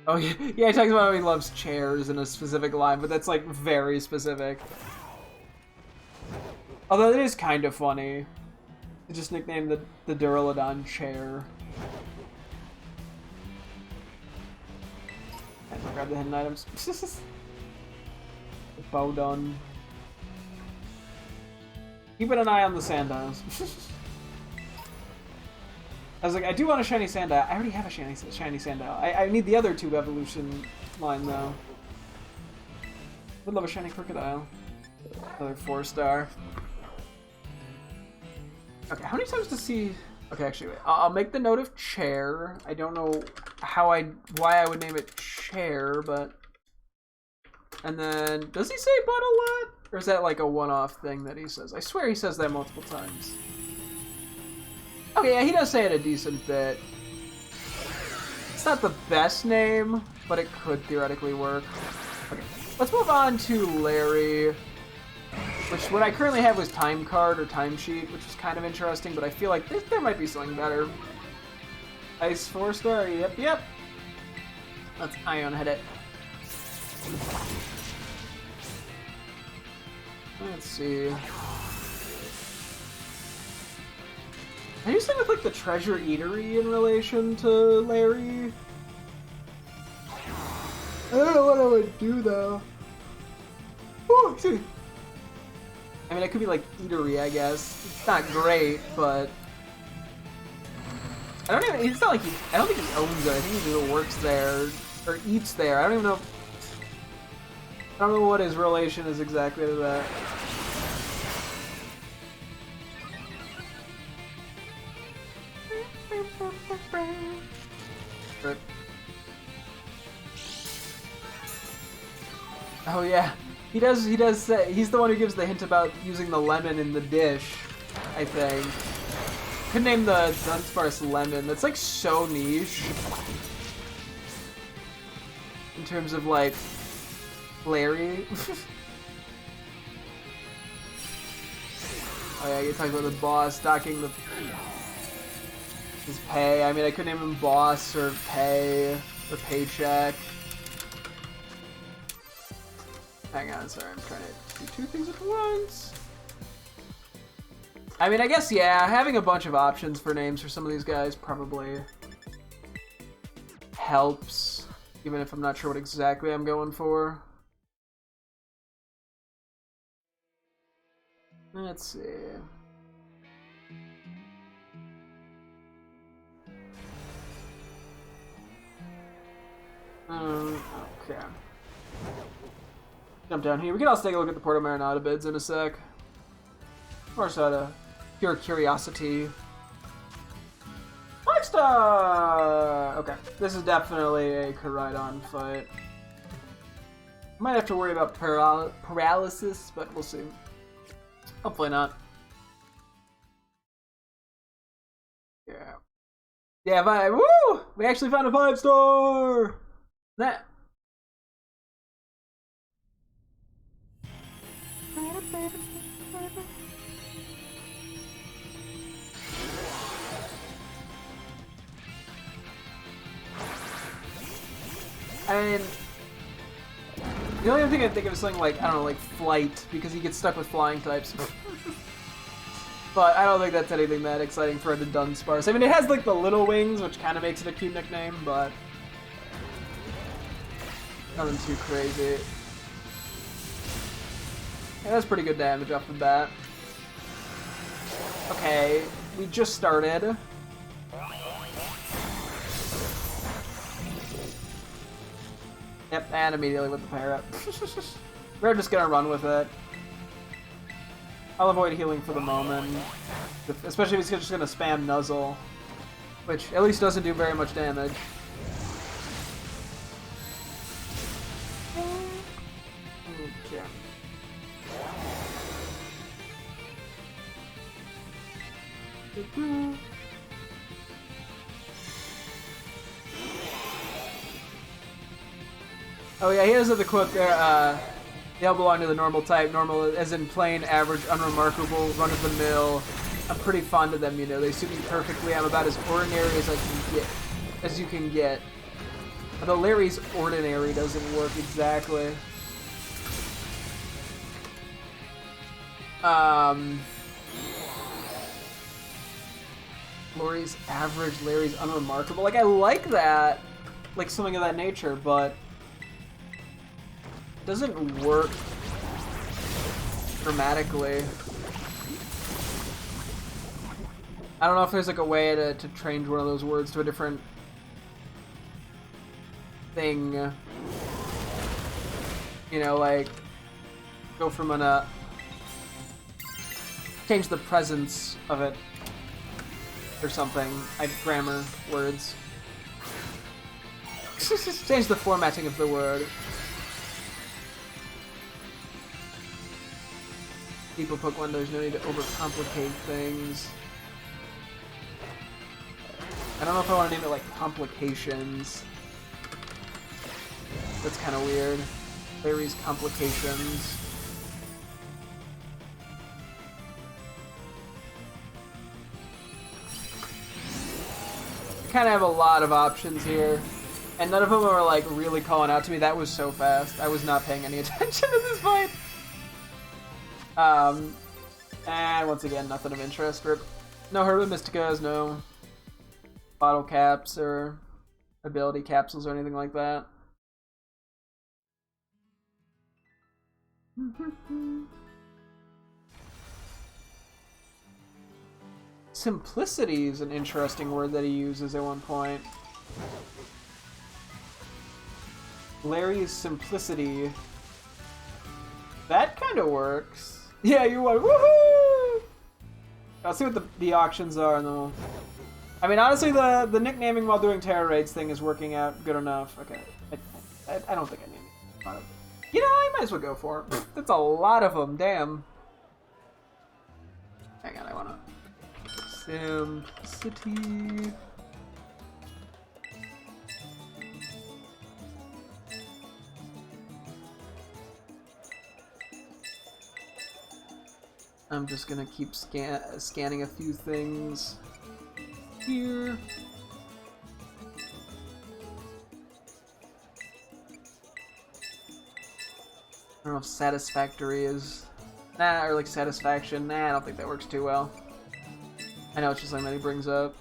Oh yeah, yeah, he talks about how he loves chairs in a specific line, but that's like very specific. Although it is kind of funny. To just nickname the Duraludon chair. And grab the hidden items. The Bowdon. Keeping an eye on the Sandiles. I was like, I do want a shiny Sandile. I already have a shiny Sandile. I need the other 2 evolution line though. Would love a shiny Crocodile. Another 4-star. Okay, how many times does he... Okay, actually, wait. I'll make the note of chair. I don't know why I would name it chair, but... And then, does he say bud a lot? Or is that like a one-off thing that he says? I swear he says that multiple times. Okay, yeah, he does say it a decent bit. It's not the best name, but it could theoretically work. Okay, let's move on to Larry. Which, what I currently have was Time Card or Timesheet, which is kind of interesting, but I feel like there might be something better. Ice 4-star, yep. Let's Ion hit it. Let's see. Are you saying with like the Treasure Eatery in relation to Larry? I don't know what I would do though. Oh, excuse me. I mean, it could be like Eatery, I guess. It's not great, but I don't even. It's not like I don't think he owns it. I think he just works there or eats there. I don't even know. I don't know what his relation is exactly to that. But, oh yeah. He does say, he's the one who gives the hint about using the lemon in the dish, I think. Could name the Dunsparce Lemon. That's like so niche. In terms of like, Larry. Oh yeah, you talk about the boss docking his pay. I mean, I could name him Boss or Pay or Paycheck. Hang on, sorry, I'm trying to do two things at once. I mean, I guess, yeah, having a bunch of options for names for some of these guys probably helps, even if I'm not sure what exactly I'm going for. Let's see. Okay. Jump down here. We can also take a look at the Porto Marinata bids in a sec. Of course, out of pure curiosity. 5-star! Okay, this is definitely a Koraidon fight. Might have to worry about paralysis, but we'll see. Hopefully not. Yeah. Yeah, woo! We actually found a 5-star! That. I mean, the only thing I think of is something like, I don't know, like Flight, because he gets stuck with flying types. But I don't think that's anything that exciting for the Dunsparce. I mean, it has like the little wings, which kind of makes it a cute nickname, but nothing too crazy. Yeah, that's pretty good damage off the bat. Okay, we just started. Yep, and immediately with the power up. We're just gonna run with it. I'll avoid healing for the moment, especially if he's just gonna spam Nuzzle, which at least doesn't do very much damage. Okay. Oh yeah, he has the quote there, they all belong to the normal type, normal as in plain, average, unremarkable, run-of-the-mill. I'm pretty fond of them, you know, they suit me perfectly. I'm about as ordinary as you can get. Although Larry's ordinary doesn't work exactly. Larry's average, Larry's unremarkable. Like, I like that, like something of that nature, but it doesn't work dramatically. I don't know if there's like a way to change one of those words to a different thing. You know, like go from an change the presence of it or something. Grammar words. Change the formatting of the word. People Pokemon, there's no need to overcomplicate things. I don't know if I want to name it like Complications. That's kind of weird. Larry's Complications. I kind of have a lot of options here. And none of them are like really calling out to me. That was so fast. I was not paying any attention to this fight. And once again, nothing of interest. No Herba Mysticas, no bottle caps or ability capsules or anything like that. Simplicity is an interesting word that he uses at one point. Larry's Simplicity. That kind of works. Yeah, you won. Woohoo! I'll see what the auctions are, and then we'll... I mean, honestly, the nicknaming while doing Terror Raids thing is working out good enough. Okay. I don't think I need it. You know, I might as well go for it. That's a lot of them. Damn. Hang on, I want to... Simplicity... I'm just gonna keep scanning a few things here. I don't know if satisfactory is... Nah, or like satisfaction. Nah, I don't think that works too well. I know it's just something that he brings up.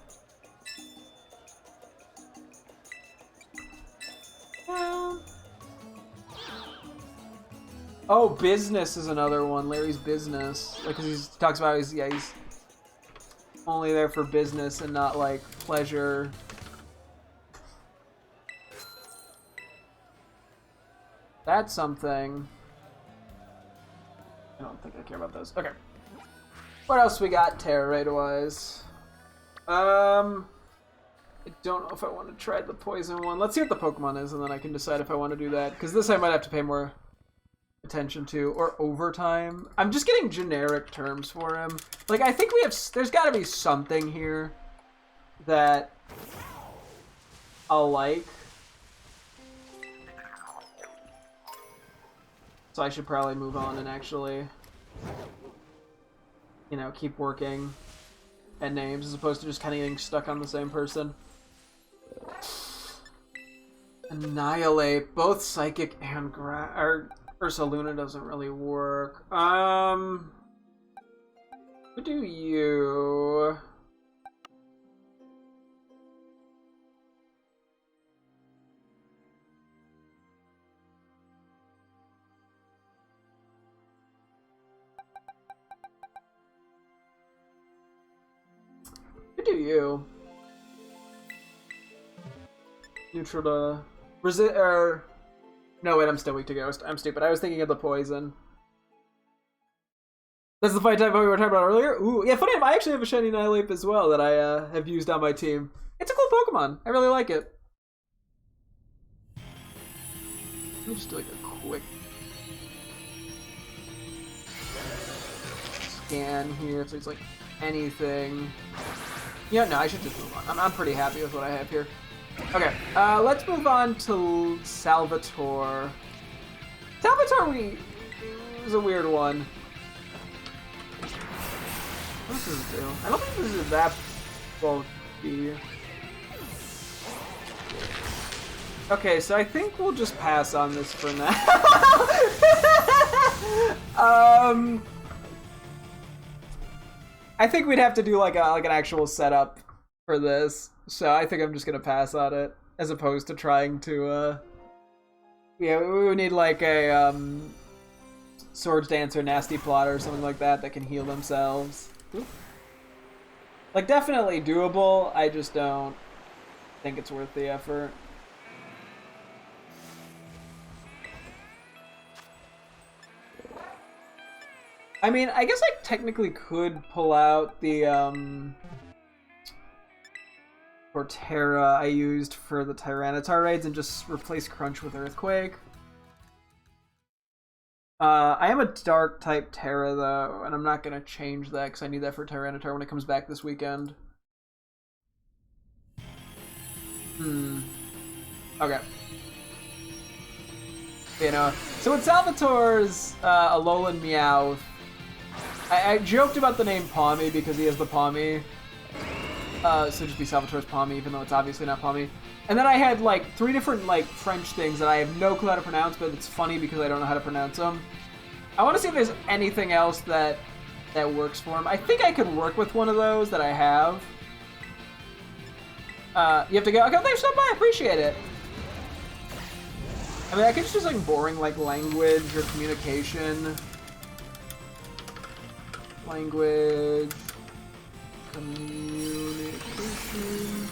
Oh, business is another one. Larry's business. Like, cause he talks about he's only there for business and not like pleasure. That's something. I don't think I care about those. Okay. What else we got Terror Raid wise? I don't know if I want to try the poison one. Let's see what the Pokemon is, and then I can decide if I want to do that. Because this I might have to pay more attention to, or overtime. I'm just getting generic terms for him. Like, I think there's got to be something here that I'll like. So I should probably move on and actually, you know, keep working at names as opposed to just kind of getting stuck on the same person. Annihilate, both Psychic and Ursaluna doesn't really work. Who do you? Who do you? Neutral to resist, or no, wait, I'm still weak to Ghost. I'm stupid. I was thinking of the poison. That's the fight type we were talking about earlier? Ooh, yeah, funny enough, I actually have a shiny Nihilape as well that I have used on my team. It's a cool Pokemon. I really like it. Let me just do like a quick scan here, so it's like anything. Yeah, no, I should just move on. I'm pretty happy with what I have here. Okay, let's move on to Salvatore. Salvatore is a weird one. What does this do? I don't think this is that bulky. Okay, so I think we'll just pass on this for now. I think we'd have to do like an actual setup for this. So I think I'm just gonna pass on it, as opposed to trying to, yeah, we would need like a, Swords Dancer, Nasty Plotter, or something like that can heal themselves. Ooh. Like, definitely doable, I just don't think it's worth the effort. I mean, I guess I technically could pull out the, Torterra I used for the Tyranitar raids and just replace Crunch with Earthquake. I am a Dark type Terra though, and I'm not gonna change that because I need that for Tyranitar when it comes back this weekend. Okay. You know, so with Salvatore's Alolan Meowth, I joked about the name Pawmi because he has the Pawmi. So just be Salvatore's Pawmi, even though it's obviously not Pawmi. And then I had like 3 different like French things that I have no clue how to pronounce, but it's funny because I don't know how to pronounce them. I want to see if there's anything else that works for him. I think I could work with one of those that I have. You have to go. Okay, thanks so much. I appreciate it. I mean, I could just do something boring like language or communication. Language. Communication.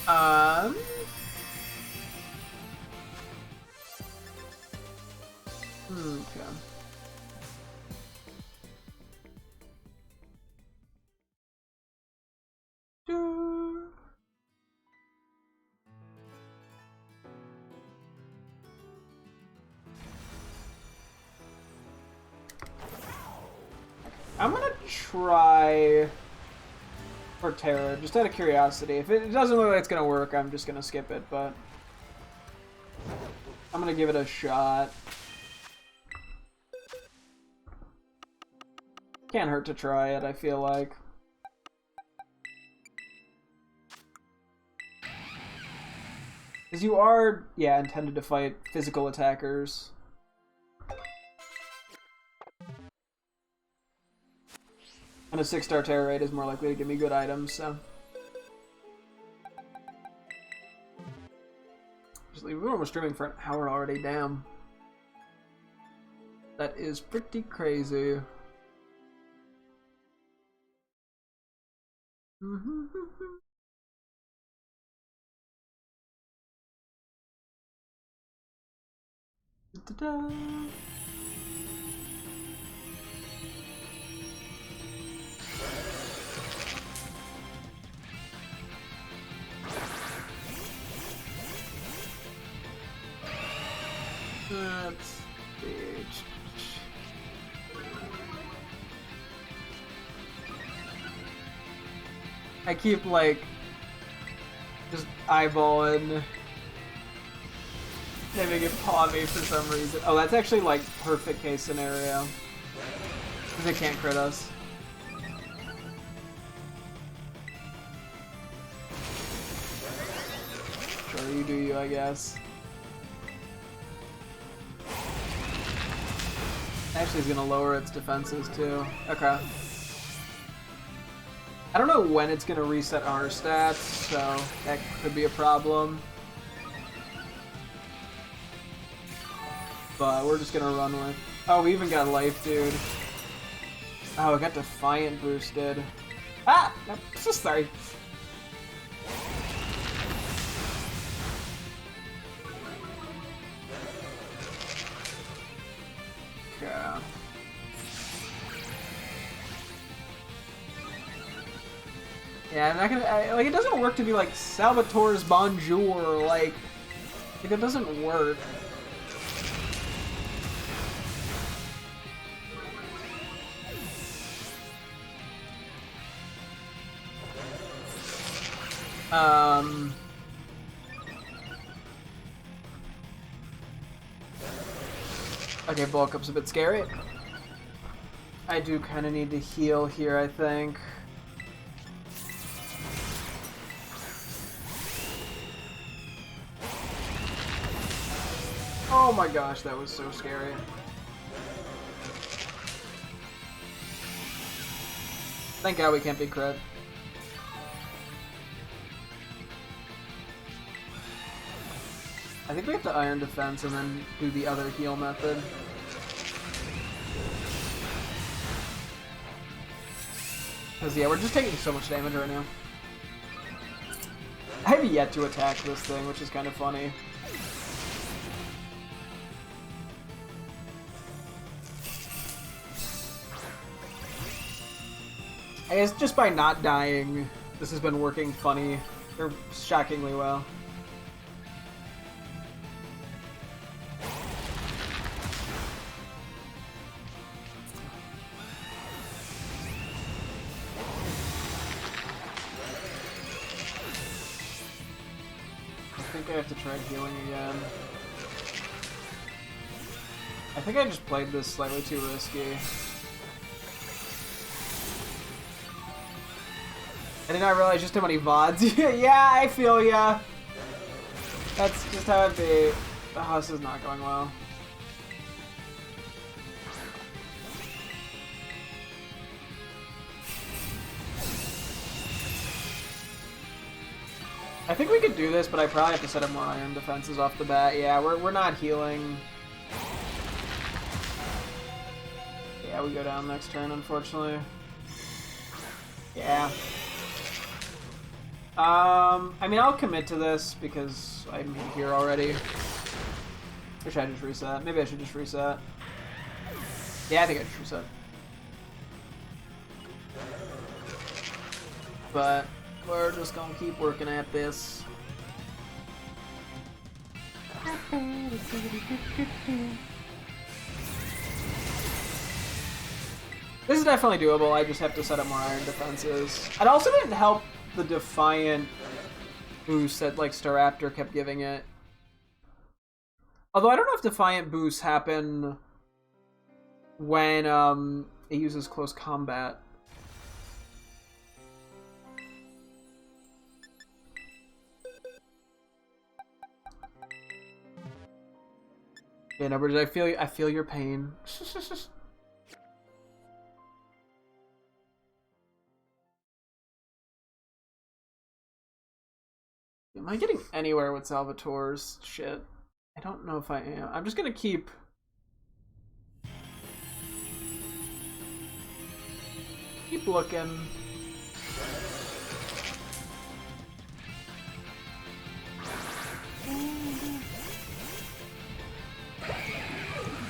Okay. I'm gonna try for Terra, just out of curiosity. If it doesn't look like it's gonna work, I'm just gonna skip it, but I'm gonna give it a shot. Can't hurt to try it, I feel like. Because you are, yeah, intended to fight physical attackers. And a 6-star Terra Raid is more likely to give me good items, so. Just leave. We're streaming for an hour already, damn. That is pretty crazy. Da-da. Let's see. I keep like just eyeballing naming it Pawmi for some reason. Oh, that's actually like perfect case scenario. Because it can't crit us. Sure, you do you, I guess. Actually, it's gonna lower its defenses too. Okay. I don't know when it's gonna reset our stats, so that could be a problem. But we're just gonna run with. Oh, we even got life, dude. Oh, I got Defiant boosted. Ah! I'm so sorry. Okay. Yeah, I'm not gonna. Like, it doesn't work to be like Salvatore's Bonjour. Like it doesn't work. Okay, bulk up's a bit scary. I do kind of need to heal here, I think. Oh my gosh, that was so scary. Thank God we can't be crit. I think we have to Iron Defense and then do the other heal method. Because, yeah, we're just taking so much damage right now. I have yet to attack this thing, which is kind of funny. I guess just by not dying, this has been working funny, or shockingly well. think I have to try healing again. I think I just played this slightly too risky. I did not realize just how many vods. Yeah, I feel ya. That's just how it be. Oh, this is not going well. I think we could do this, but I probably have to set up more iron defenses off the bat. Yeah, we're not healing. Yeah, we go down next turn, unfortunately. Yeah. I mean, I'll commit to this because I'm here already. Or should I just reset? Maybe I should just reset. Yeah, I think I just reset. But we're just gonna keep working at this. This is definitely doable. I just have to set up more iron defenses. It also didn't help the Defiant boost that like Staraptor kept giving it. Although I don't know if Defiant boosts happen when it uses close combat. Yeah, no, but I feel your pain. Am I getting anywhere with Salvatore's shit? I don't know if I am. I'm just gonna keep looking.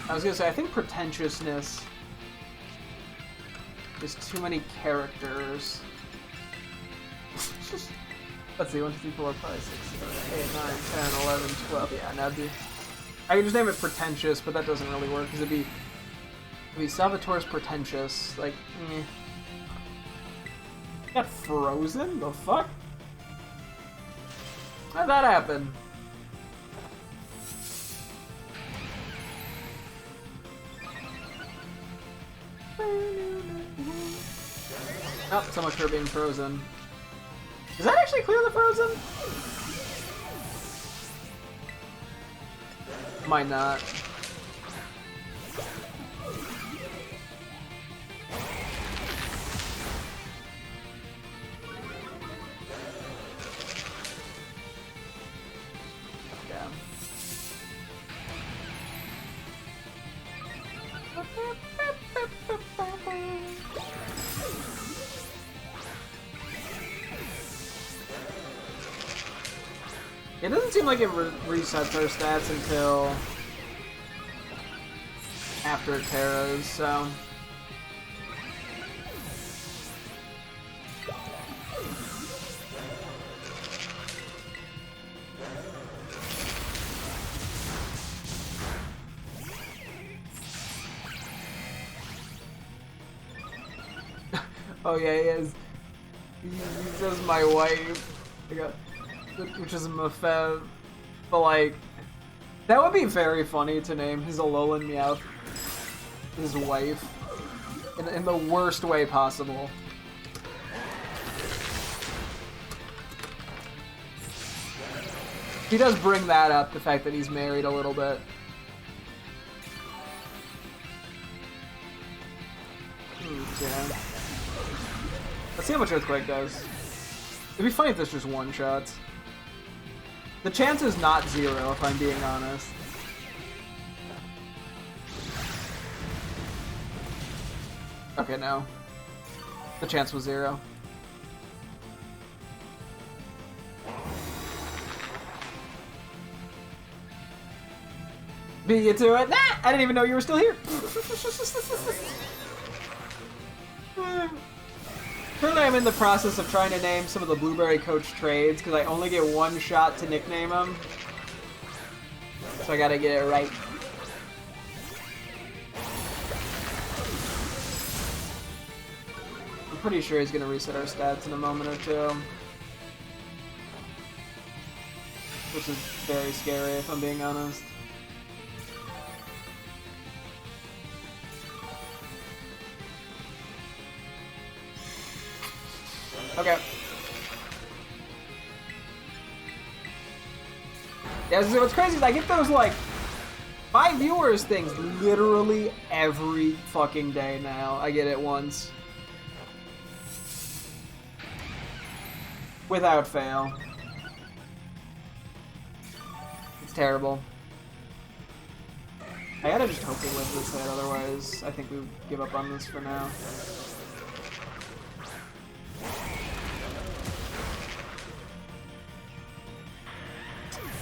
I was gonna say, I think pretentiousness is too many characters. Let's see, 1, 2, 3, 4, 5, 6, 7, 8, 9, 10, 11, 12. Yeah, now I could just name it pretentious, but that doesn't really work because it'd be Salvatore's pretentious. Like, got frozen? The fuck? How'd that happen? Oh, so much for being frozen. Does that actually clear the frozen? Might not. Yeah. It doesn't seem like it resets our stats until after it Terras, so... Oh yeah, he is. He says my wife. Which is Mephev. But like, that would be very funny to name his Alolan Meowth his wife. In the worst way possible. He does bring that up, the fact that he's married a little bit. Okay. Let's see how much Earthquake does. It'd be funny if this just one-shots. The chance is not 0, if I'm being honest. Okay, no. The chance was 0. Beat you to it? Nah! I didn't even know you were still here! Currently I'm in the process of trying to name some of the Blueberry Coach trades, because I only get one shot to nickname them. So I gotta get it right. I'm pretty sure he's gonna reset our stats in a moment or two. which is very scary if I'm being honest. Okay. Yeah, so what's crazy is I get those, like, 5 viewers things literally every fucking day now. I get it once. Without fail. It's terrible. I gotta just hope we live this hit, otherwise I think we would give up on this for now.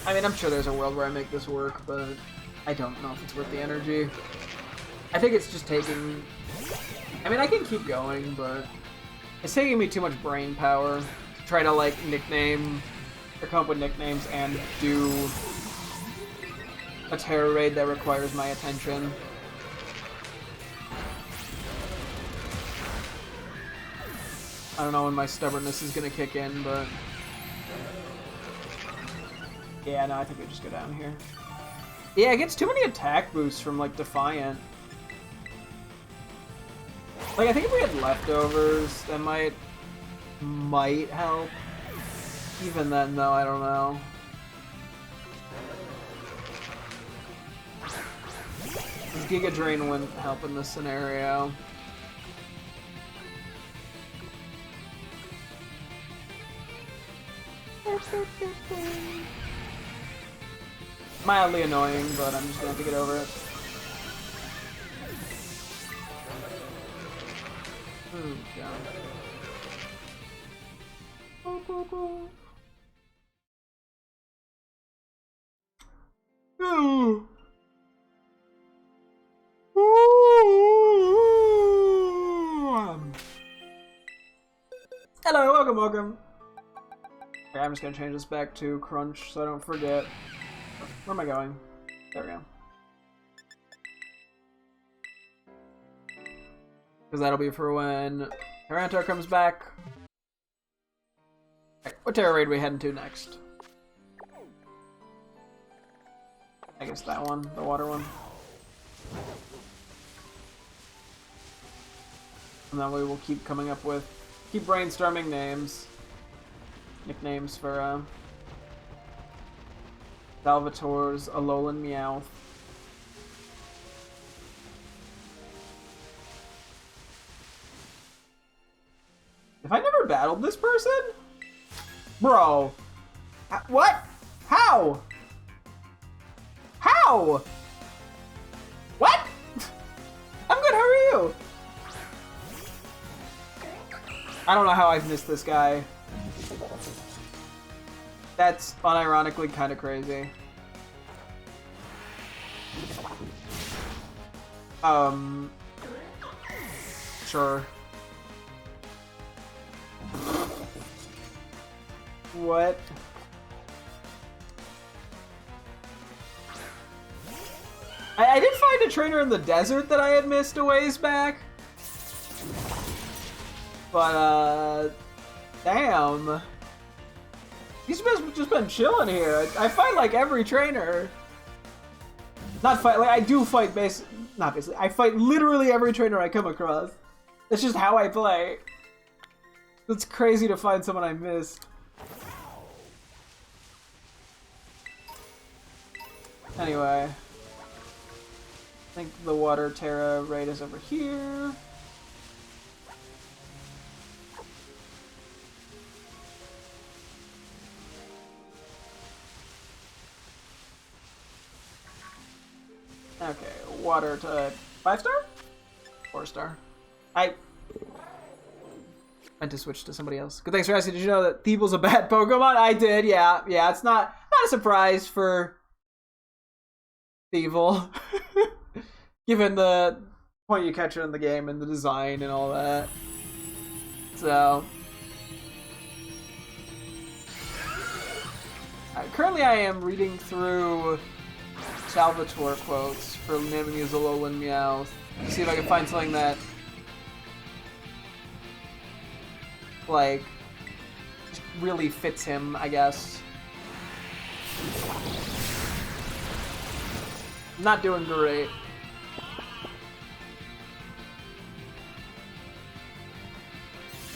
I mean, I'm sure there's a world where I make this work, but I don't know if it's worth the energy. I think it's just taking... I mean, I can keep going, but it's taking me too much brain power to try to, like, nickname, or come up with nicknames and do a terror raid that requires my attention. I don't know when my stubbornness is gonna kick in, but... Yeah, no, I think we just go down here. Yeah, it gets too many attack boosts from, like, Defiant. Like, I think if we had leftovers, that might help. Even then, though, I don't know. Giga Drain wouldn't help in this scenario. Mildly annoying, but I'm just gonna have to get over it. Oh, God. Oh. Hello, welcome. Okay, I'm just gonna change this back to Crunch so I don't forget. Where am I going? There we go. Because that'll be for when Tarantar comes back. Okay, what Terror Raid are we heading to next? I guess that one, the water one. And then we will keep coming up with, keep brainstorming names. Nicknames for, Salvatore's Alolan Meowth. Have I never battled this person? Bro. What? How? How? What? I'm good, how are you? I don't know how I've missed this guy. That's unironically kind of crazy. Sure. What? I did find a trainer in the desert that I had missed a ways back. But, damn. He's just been chilling here. I fight like every trainer. Not fight, like I do fight not basically. I fight literally every trainer I come across. It's just how I play. It's crazy to find someone I missed. Anyway. I think the Water Terra raid is over here. Okay, water type 5-star? 4-star. I meant to switch to somebody else. Good, thanks for asking. Did you know that Thievul's a bad Pokemon? I did, yeah. Yeah, it's not a surprise for Thievul. Given the point you catch it in the game and the design and all that. So currently I am reading through Salvatore quotes for naming his Alolan Meowth to see if I can find something that like really fits him, I guess. Not doing great.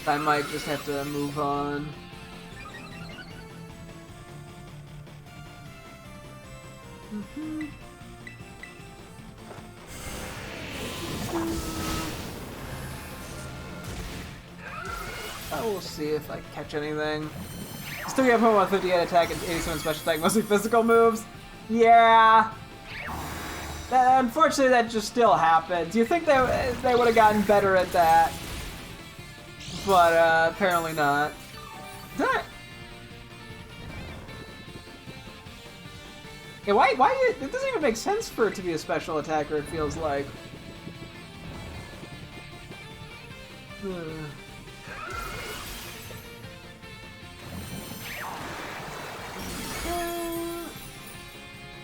I might just have to move on. We'll see if I catch anything. Still have Pokémon 58 attack and 87 special attack, mostly physical moves. Yeah. Unfortunately, that just still happens. You think they would have gotten better at that, but apparently not. Yeah, why? It doesn't even make sense for it to be a special attacker. It feels like.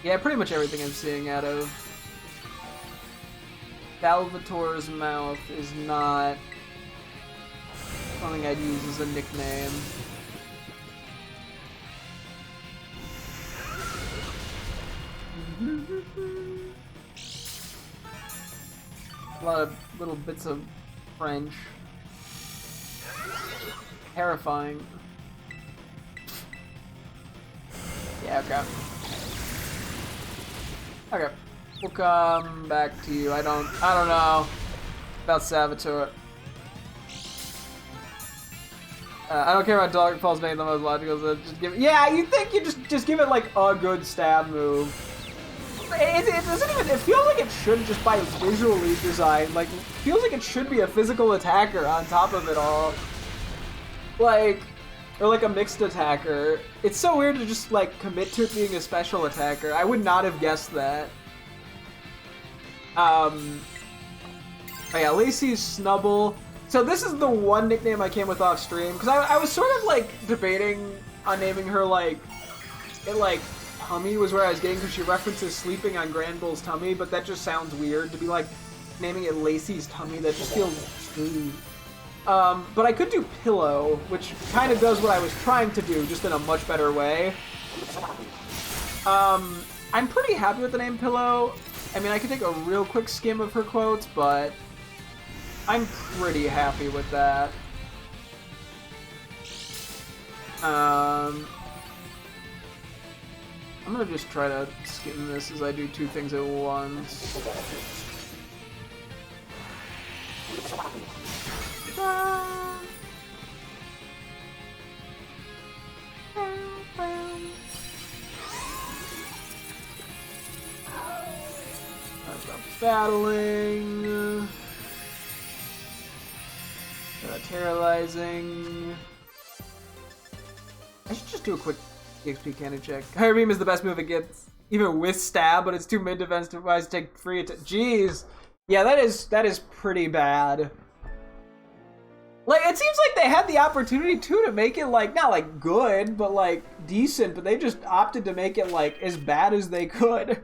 Yeah, pretty much everything I'm seeing out of Salvatore's mouth is not something I'd use as a nickname. A lot of little bits of French. Terrifying. Yeah, okay. Okay. We'll come back to you. I don't know about Salvatore. I don't care about Dogfall's name the most logical, so just give it. Yeah, you think you just give it like a good stab move. It doesn't even. It feels like it should just by visually design. Like, feels like it should be a physical attacker on top of it all. Like, or like a mixed attacker. It's so weird to just like commit to it being a special attacker. I would not have guessed that. Oh yeah, Lacey's Snubble. So this is the one nickname I came with off stream because I was sort of like debating on naming her like tummy was where I was getting because she references sleeping on Granbull's tummy, but that just sounds weird to be like naming it Lacey's tummy. That just feels ooh. But I could do Pillow, which kind of does what I was trying to do, just in a much better way. I'm pretty happy with the name Pillow. I mean, I could take a real quick skim of her quotes, but I'm pretty happy with that. I'm gonna just try to skim this as I do two things at once. Battling. Terrorizing. I should just do a quick EXP candy check. Higher Beam is the best move it gets, even with stab, but it's too mid defense to take free attack. Jeez. Yeah, that is pretty bad. Like, it seems like they had the opportunity too to make it like not like good, but like decent, but they just opted to make it like as bad as they could.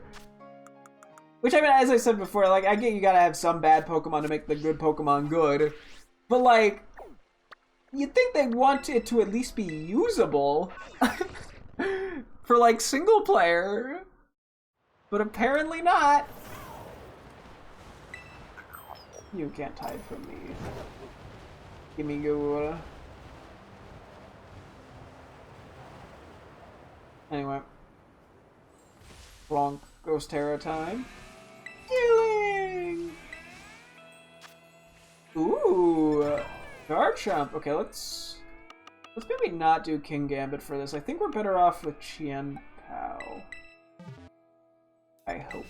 Which, I mean, as I said before, like, I get you gotta have some bad Pokemon to make the good Pokemon good. But, like, you'd think they'd want it to at least be usable for, like, single player. But apparently not. You can't hide from me. Gimme go. Anyway. Blanc Ghost Terra time. Healing! Ooh, Garchomp. Okay, let's maybe not do King Gambit for this. I think we're better off with Chien Pao. I hope.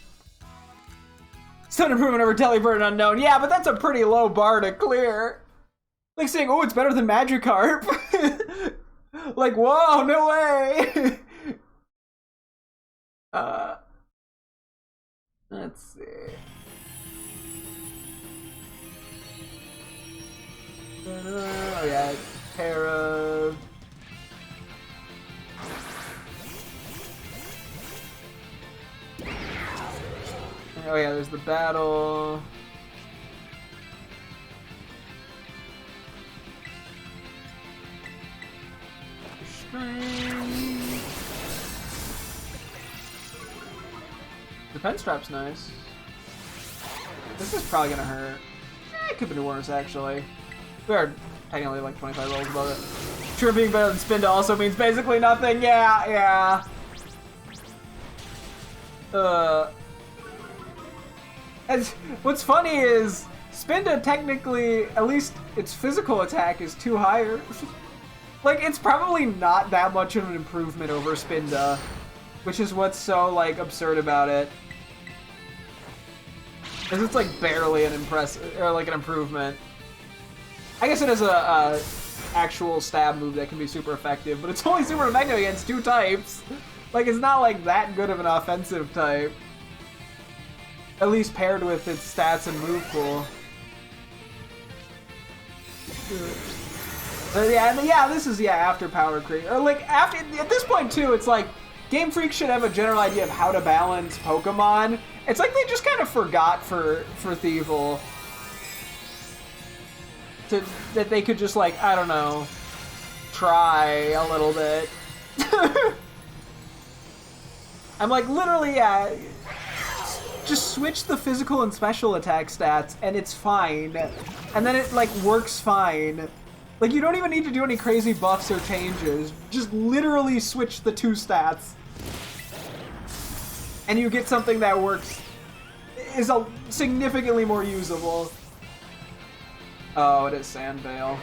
Stun improvement over Delibird Unknown. Yeah, but that's a pretty low bar to clear. Like saying, oh, it's better than Magikarp. Like, whoa, no way. Let's see. Oh yeah, Terra. Oh yeah, there's the battle. The pen strap's nice. This is probably gonna hurt. It could be worse, actually. We are technically like 25 rolls above it. Sure, being better than Spinda also means basically nothing. Yeah. And what's funny is Spinda technically, at least its physical attack is 2 higher. Like, it's probably not that much of an improvement over Spinda, which is what's so, like, absurd about it. Because it's, like, barely an an improvement. I guess it is a actual stab move that can be super effective, but it's only super effective against 2 types. Like, it's not, like, that good of an offensive type. At least paired with its stats and move pool. Yeah, this is after power creep, or like after at this point too. It's like Game Freak should have a general idea of how to balance Pokemon. It's like they just kind of forgot for Thievul that they could just like, I don't know, try a little bit. I'm like, literally, just switch the physical and special attack stats and it's fine, and then it like works fine. Like, you don't even need to do any crazy buffs or changes. Just literally switch the 2 stats. And you get something that works, is significantly more usable. Oh, it is Sandvale.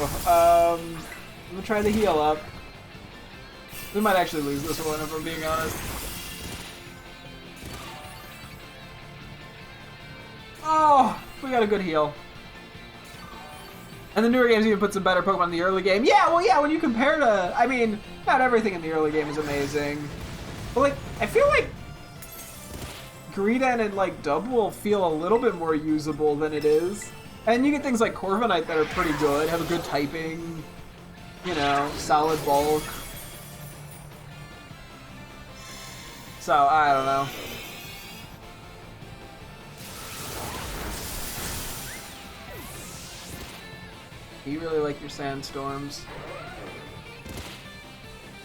I'm gonna try the heal up. We might actually lose this one if I'm being honest. Oh, we got a good heal. And the newer games even put some better Pokemon in the early game. Yeah, well, yeah, when you compare to... I mean, not everything in the early game is amazing. But, like, I feel like Greedent and, like, Dubwool feel a little bit more usable than it is. And you get things like Corviknight that are pretty good, have a good typing, you know, solid bulk. So, I don't know. You really like your sandstorms.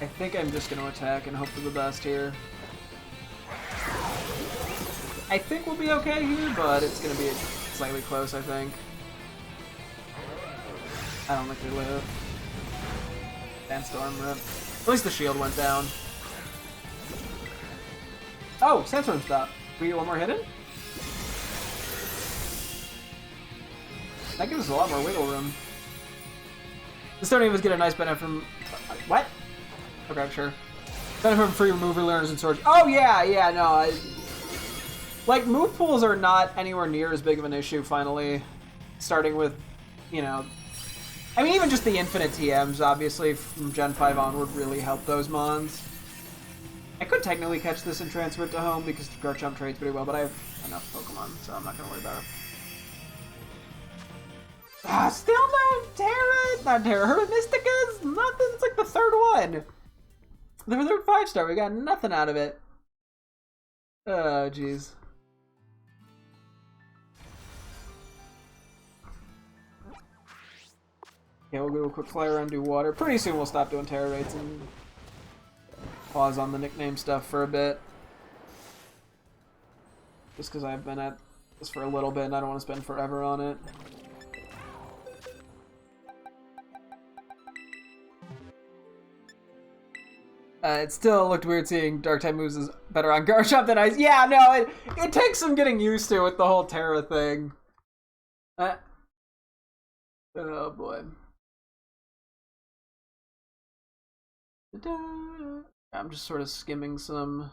I think I'm just going to attack and hope for the best here. I think we'll be okay here, but it's going to be slightly close, I think. I don't think they live. Sandstorm rip. At least the shield went down. Oh, sandstorm stopped. We get one more hidden? That gives us a lot more wiggle room. The starting of us get a nice benefit from... What? Okay, sure. Benefit from free remover learners and swords. Oh, yeah, no. Like, move pools are not anywhere near as big of an issue, finally. Starting with, you know... I mean, even just the infinite TMs, obviously, from Gen 5 onward, really help those mons. I could technically catch this and transfer it to home because Garchomp trades pretty well, but I have enough Pokemon, so I'm not going to worry about it. Still no not Terra, Hermit Mystica's nothing, it's like the 3rd one. The 3rd 5-star, we got nothing out of it. Oh, jeez. Okay, we'll do a quick fly around, do water. Pretty soon we'll stop doing Terra raids and pause on the nickname stuff for a bit. Just because I've been at this for a little bit and I don't want to spend forever on it. It still looked weird seeing Dark-type moves is better on Garchomp than Ice. Yeah, no, it takes some getting used to with the whole Terra thing. Oh boy. I'm just sort of skimming some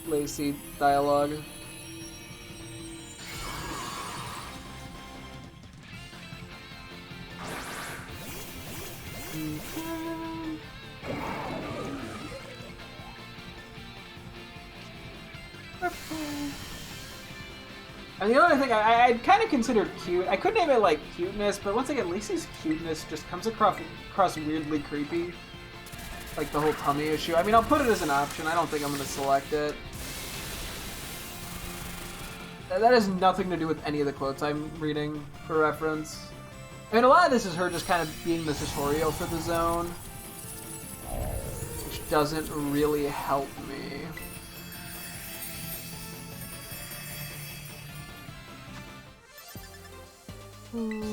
Lacey dialogue. And the other thing I'd kind of considered cute. I could name it like cuteness, but once again, Lacey's cuteness just comes across weirdly creepy. Like the whole tummy issue. I mean, I'll put it as an option. I don't think I'm going to select it. That has nothing to do with any of the quotes I'm reading for reference. I mean, a lot of this is her just kind of being the tutorial for the zone. doesn't really help me. Okay.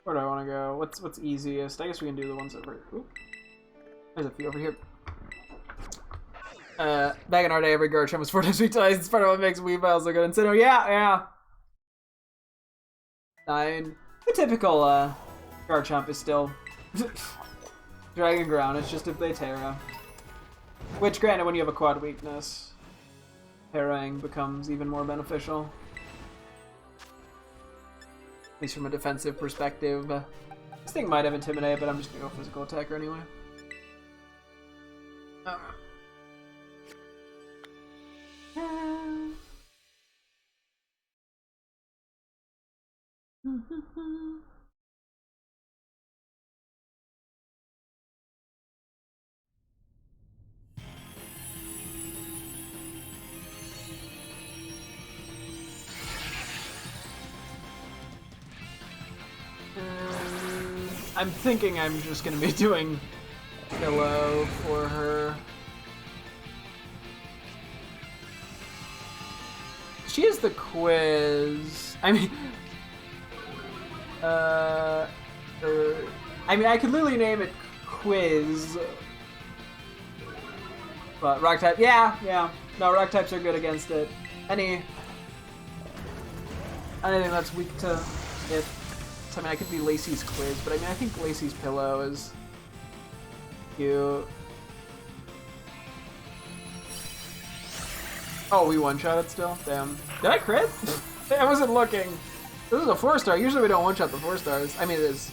Where do I want to go? What's easiest? I guess we can do the ones over. Ooh. There's a few over here. Back in our day, every Garchomp was 4 times retailized. It's part of what makes Weavile so good. And so, yeah. 9. The typical Garchomp is still Dragon Ground. It's just if they Terra. Which, granted, when you have a quad weakness, Terraing becomes even more beneficial. At least from a defensive perspective. This thing might have Intimidate, but I'm just gonna go physical attacker anyway. I'm thinking I'm just gonna be doing Pillow for her. She is the quiz. I mean, I could literally name it quiz, but rock type, yeah. No, rock types are good against it. Anything that's weak to it. I mean, I could be Lacey's quiz, but I mean, I think Lacey's pillow is cute. Oh, we one-shot it still? Damn. Did I crit? I wasn't looking. This is a 4-star. Usually we don't one-shot the 4-stars. I mean, it is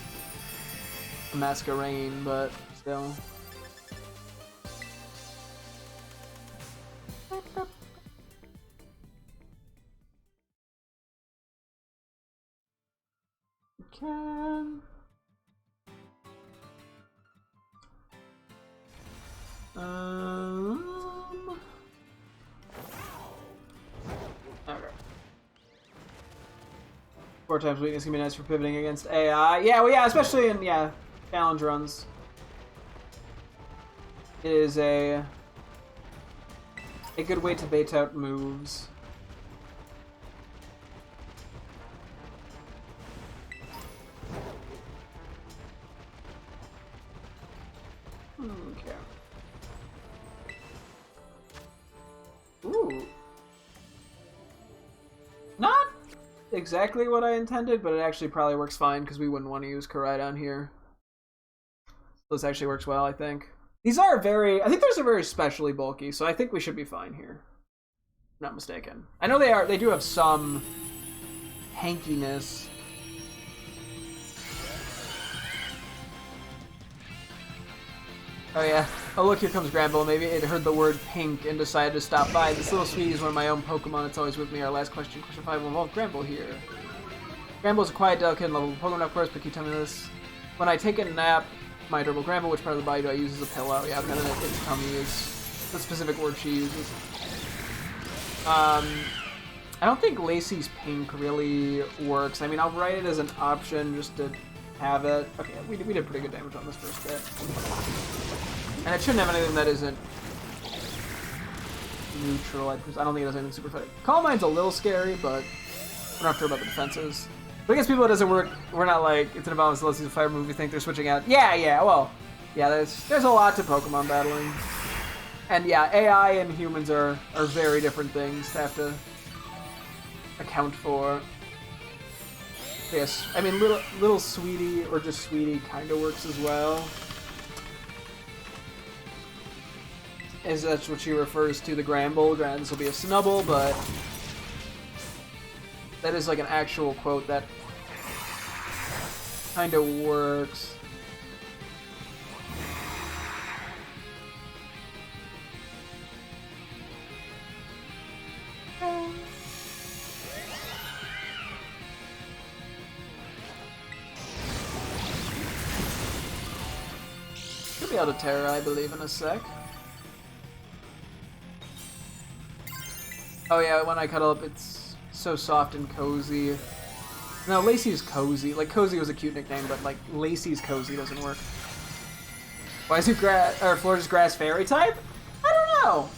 a Masquerain, but still. Can. Okay. 4 times weakness can be nice for pivoting against AI. Yeah, especially in challenge runs. It is a good way to bait out moves. Okay. Ooh. Not exactly what I intended, but it actually probably works fine because we wouldn't want to use Koraidon here. So this actually works well, I think. These are I think those are very specially bulky, so I think we should be fine here. Not mistaken. I know they do have some hankiness. Oh yeah. Oh look, here comes Granville. Maybe it heard the word pink and decided to stop by. This little sweetie is one of my own Pokemon. It's always with me. Our last question 5, will involve Granville here. Granville's a quiet, delicate, and lovable Pokemon, of course, but keep telling me this. When I take a nap, my adorable Granville, which part of the body do I use as a pillow? Yeah, kind of its tummy is the specific word she uses. I don't think Lacey's pink really works. I mean, I'll write it as an option just to have it. Okay, we did pretty good damage on this first hit. And it shouldn't have anything that isn't neutral. I don't think it has anything super fight. Calm Mind's a little scary, but we're not sure about the defenses. But against people it doesn't work. We're not like, it's an imbalance unless it's a fire move. We think they're switching out. Yeah, there's a lot to Pokemon battling. And yeah, AI and humans are very different things to have to account for. Yes, I mean, little Sweetie or just Sweetie kind of works as well. As that's what she refers to the Granbull. Granted, this will be a Snubbull, but that is like an actual quote that kind of works. be able to Terra, I believe, in a sec. Oh yeah, when I cuddle up, it's so soft and cozy. No, Lacey's cozy. Like, cozy was a cute nickname, but like, Lacey's cozy doesn't work. Why is it Florges grass fairy type? I don't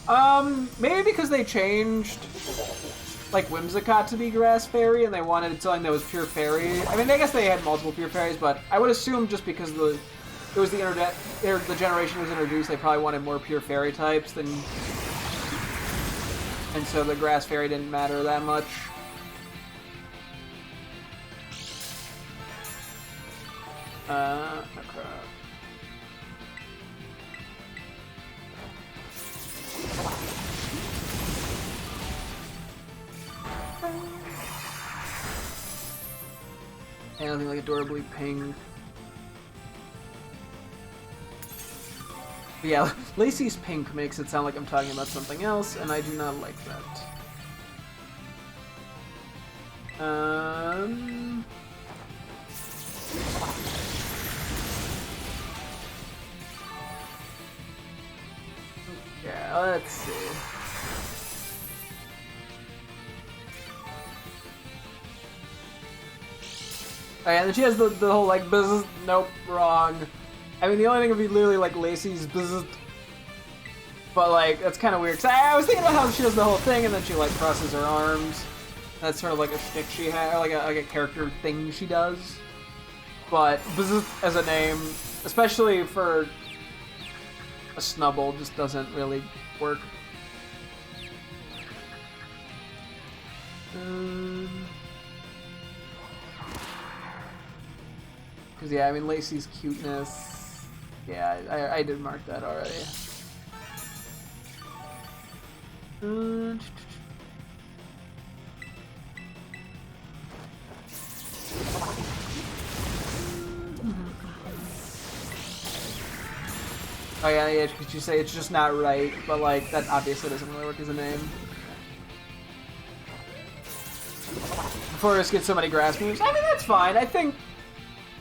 know. Maybe because they changed, like, Whimsicott to be grass fairy, and they wanted something that was pure fairy. I mean, I guess they had multiple pure fairies, but I would assume just because the generation was introduced, they probably wanted more pure fairy types than, and so the grass fairy didn't matter that much. Okay. Anything like adorably pink. But yeah, Lacey's pink makes it sound like I'm talking about something else, and I do not like that. Yeah, let's see. Oh, yeah, and then she has the whole, like, business. Nope, wrong. I mean, the only thing would be literally, like, Lacey's business. But, like, that's kind of weird. Cause I was thinking about how she does the whole thing, and then she, like, crosses her arms. That's sort of like a shtick she has, or like a character thing she does. But business as a name, especially for a Snubble, just doesn't really work. Because, yeah, I mean, Lacey's cuteness. Yeah, I did mark that already. Oh, yeah, because you say it's just not right, but, like, that obviously doesn't really work as a name. Forest gets so many grass moves. I mean, that's fine. I think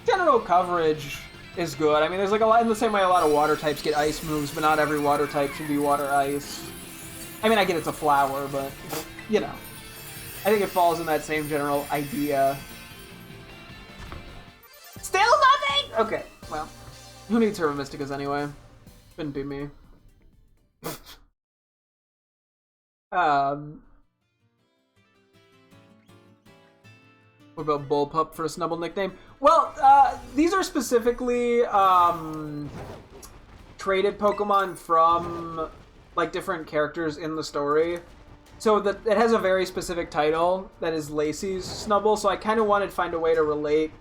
general coverage is good. I mean, there's like a lot, in the same way a lot of water types get ice moves, but not every water type should be water ice. I mean, I get it's a flower, but, you know. I think it falls in that same general idea. Still nothing? Okay, well. Who needs Herba Mysticas anyway? Couldn't be me. What about Bullpup for a Snubble nickname? Well, these are specifically traded Pokemon from like different characters in the story. So that it has a very specific title that is Lacey's Snubble, so I kind of wanted to find a way to relate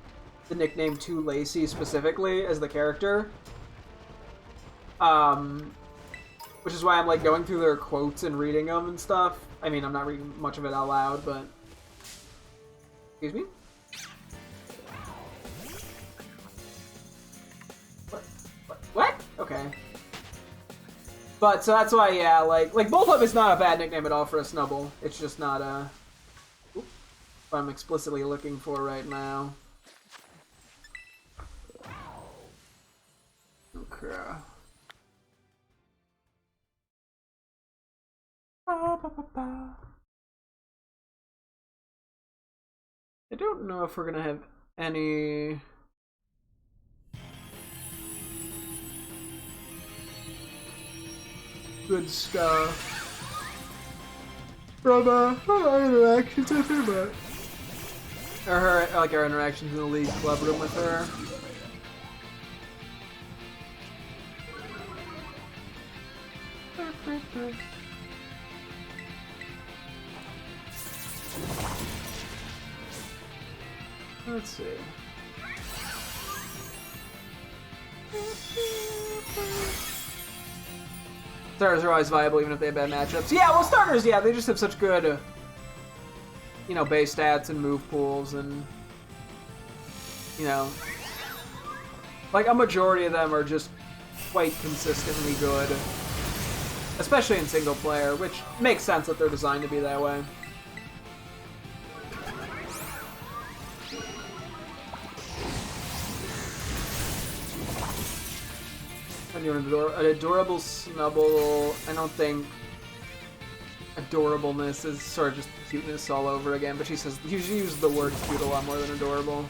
the nickname to Lacey specifically as the character. Which is why I'm like going through their quotes and reading them and stuff. I mean, I'm not reading much of it out loud, but... Excuse me? What? Okay. But, so that's why, yeah, like Bullpup is not a bad nickname at all for a Snubble. It's just not a... what I'm explicitly looking for right now. Okay. I don't know if we're gonna have any... good stuff from our interactions with her, but... Or her, like our interactions in the League Club room with her. Let's see. Starters are always viable even if they have bad matchups. Yeah, well, starters, yeah, they just have such good, you know, base stats and move pools and, you know, like a majority of them are just quite consistently good. Especially in single player, which makes sense that they're designed to be that way. You know, an adorable Snubble. I don't think adorableness is sort of just cuteness all over again, but she says she uses the word cute a lot more than adorable.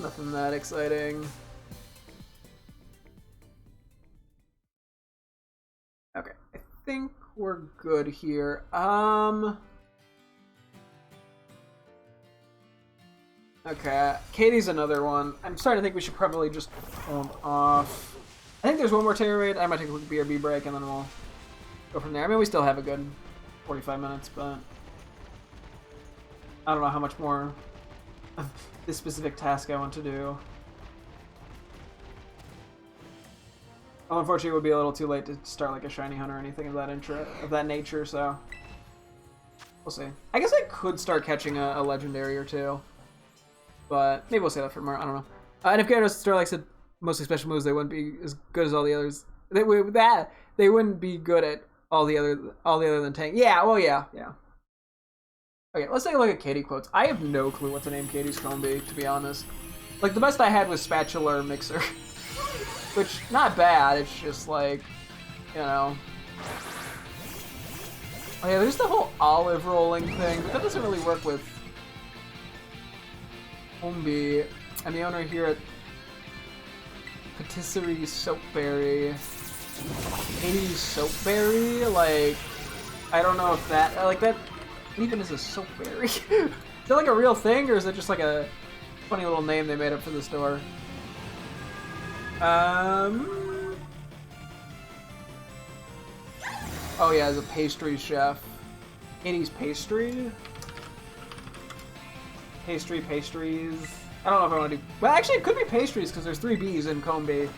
Nothing that exciting. Okay, I think we're good here. Okay, Katie's another one. I'm starting to think we should probably just hold off. I think there's one more Terror Raid. I might take a quick BRB break and then we'll go from there. I mean, we still have a good 45 minutes, but I don't know how much more of this specific task I want to do. Well, unfortunately, it would be a little too late to start like a shiny hunt or anything of that nature. So we'll see. I guess I could start catching a legendary or two, but maybe we'll save that for tomorrow. I don't know. And if Gyarados start like said mostly special moves, they wouldn't be as good as all the others. They wouldn't be good at all the other than tank. Yeah. Well, yeah. Okay, let's take a look at Katie quotes. I have no clue what to name Katie's Combi, to be honest. Like, the best I had was Spatula or Mixer. Which, not bad, it's just like, you know. Oh yeah, there's the whole olive rolling thing, but that doesn't really work with Combi. I'm the owner here at Patisserie Soapberry. Katie's Soapberry? Like, I don't know if that, like that, even is a soapberry. Is that like a real thing, or is it just like a funny little name they made up for the store? Oh yeah, as a pastry chef. Katie's Pastry? Pastries. I don't know if I want to do... Well, actually, it could be pastries, because there's 3 B's in Combi.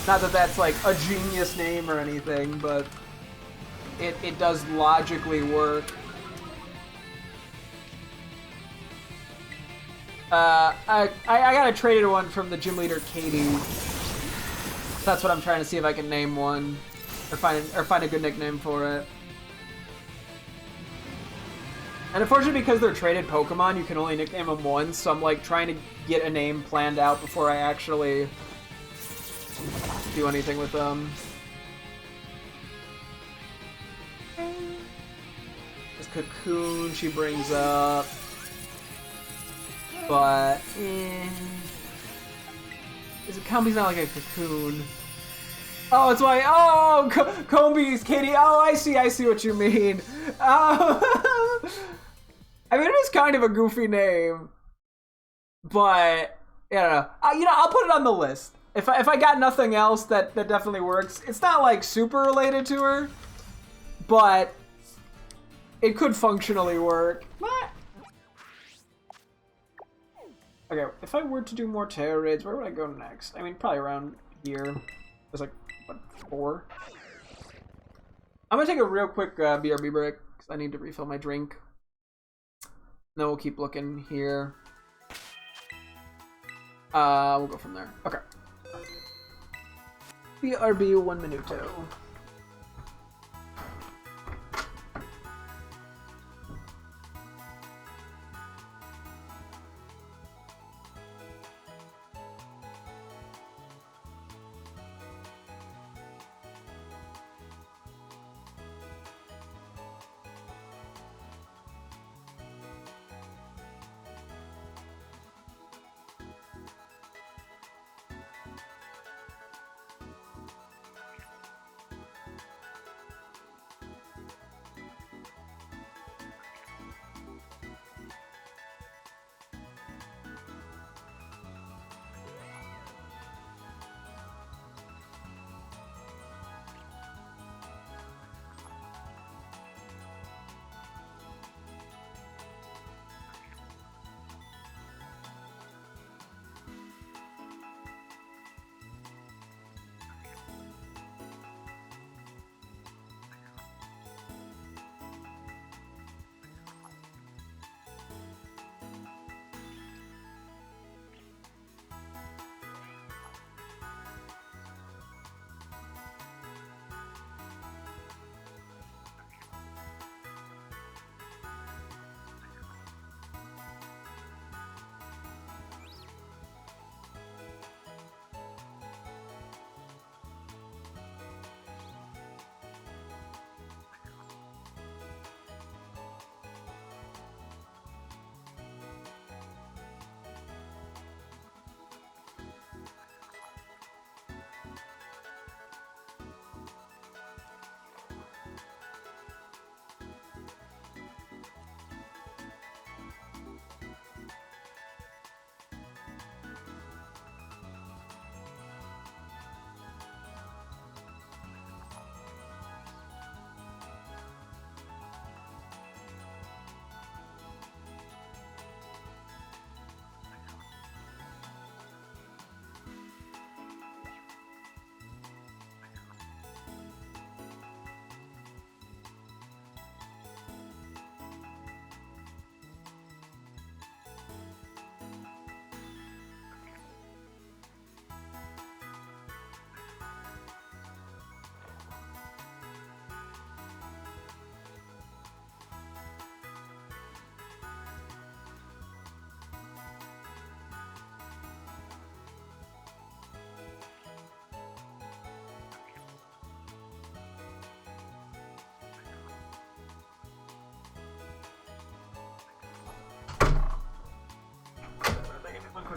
Not that that's like a genius name or anything, but it does logically work. I got a traded one from the gym leader Katie. That's what I'm trying to see if I can name one, or find a good nickname for it. And unfortunately, because they're traded Pokemon, you can only nickname them once. So I'm like trying to get a name planned out before I actually do anything with them. This Cocoon she brings up. But, Combi's not like a Cocoon. Oh, it's why, oh, Combi's Katie, oh, I see what you mean. Oh, I mean, it is kind of a goofy name, but, I don't know. I'll put it on the list. If I got nothing else, that definitely works. It's not, like, super related to her, but it could functionally work. Okay, if I were to do more Terror Raids, where would I go next? I mean, probably around here. There's like, what, 4? I'm gonna take a real quick BRB break, because I need to refill my drink. Then we'll keep looking here. We'll go from there. Okay. BRB 1 minuto.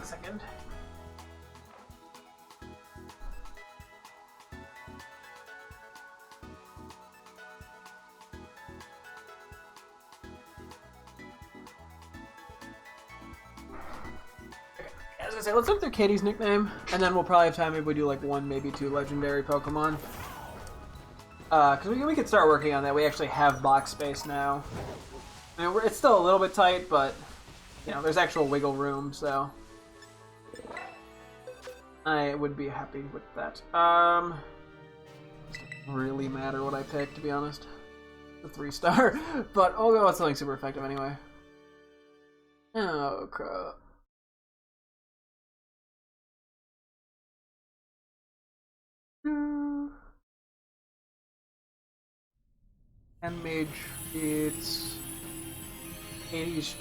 a second. I was gonna say, let's look through Katie's nickname, and then we'll probably have time maybe we do like 1, maybe 2 legendary Pokemon. Because we could start working on that. We actually have box space now. I mean, it's still a little bit tight, but, you know, there's actual wiggle room, so I would be happy with that. Doesn't really matter what I pick, to be honest. The 3-star, but I'll go with something super effective anyway. Oh, crap. And Mage treats. 80s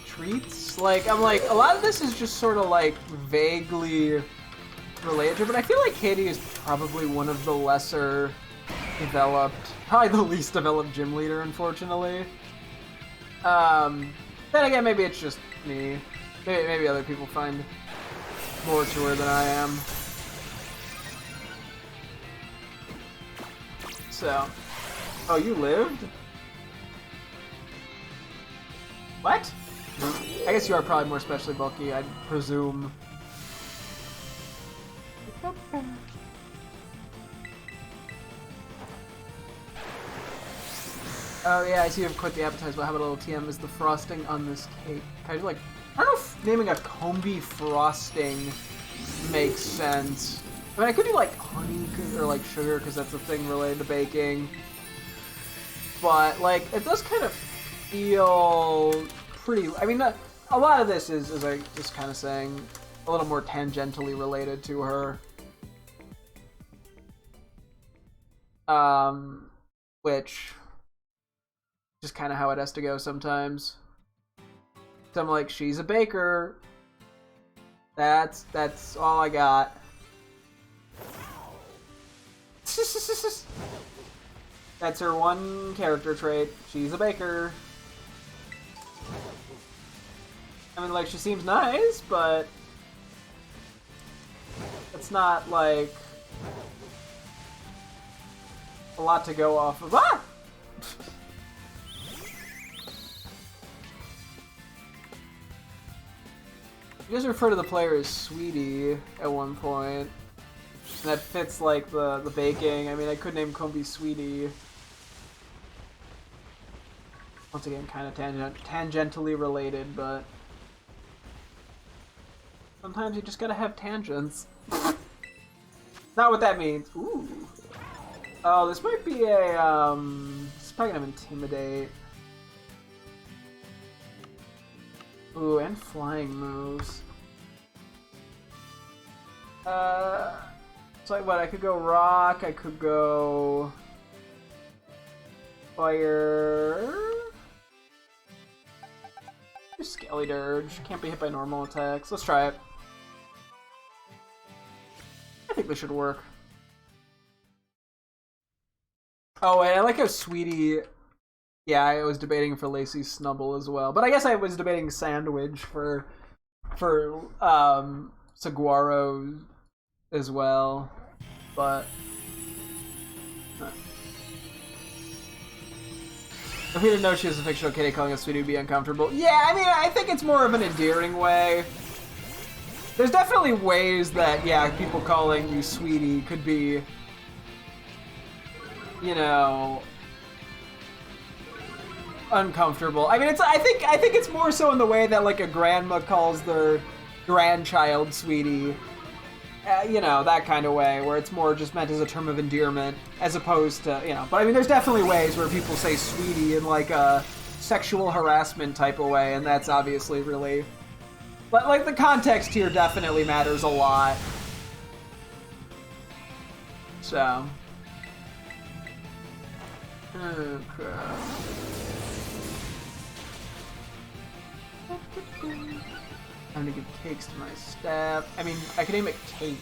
treats? Like, I'm like, a lot of this is just sort of like vaguely related to, but I feel like Katie is probably one of the lesser developed, probably the least developed gym leader, unfortunately. Then again, maybe it's just me. Maybe other people find more to her than I am. So, oh, you lived? What? I guess you are probably more specially bulky, I'd presume. Oh yeah, I see you've quit the appetizer, but how about a little TM? Is the frosting on this cake? Kind of like, I don't know if naming a combi frosting makes sense. I mean, I could do like honey or like sugar because that's a thing related to baking. But like, it does kind of feel pretty. I mean, a lot of this is, as I just kind of saying, a little more tangentially related to her. Which just kind of how it has to go sometimes. So I'm like, she's a baker. That's all I got. That's her one character trait. She's a baker. I mean, like, she seems nice, but it's not, like, a lot to go off of. Ah! You guys refer to the player as Sweetie at one point. And that fits, like, the baking. I mean, I could name Combi Sweetie. Once again, kind of tangentially related, but sometimes you just gotta have tangents. Not what that means. Ooh. Oh, this might be a, this is probably gonna Intimidate. Ooh, and flying moves. So what, I could go rock, I could go fire. Scaly Dirge. Can't be hit by normal attacks. Let's try it. I think this should work. Oh, and I like how Sweetie... Yeah, I was debating for Lacey's Snubble as well. But I guess I was debating Sandwich for Saguaro as well. But... If we didn't know she was a fictional kitty, calling us Sweetie would be uncomfortable. Yeah, I mean, I think it's more of an endearing way. There's definitely ways that, yeah, people calling you Sweetie could be, you know, uncomfortable. I mean, I think it's more so in the way that, like, a grandma calls their grandchild Sweetie. You know, that kind of way, where it's more just meant as a term of endearment, as opposed to, you know, but I mean, there's definitely ways where people say Sweetie in, like, a sexual harassment type of way, and that's obviously really, but, like, the context here definitely matters a lot. So. Oh, crap. I'm gonna give cakes to my staff. I mean, I can name it cake.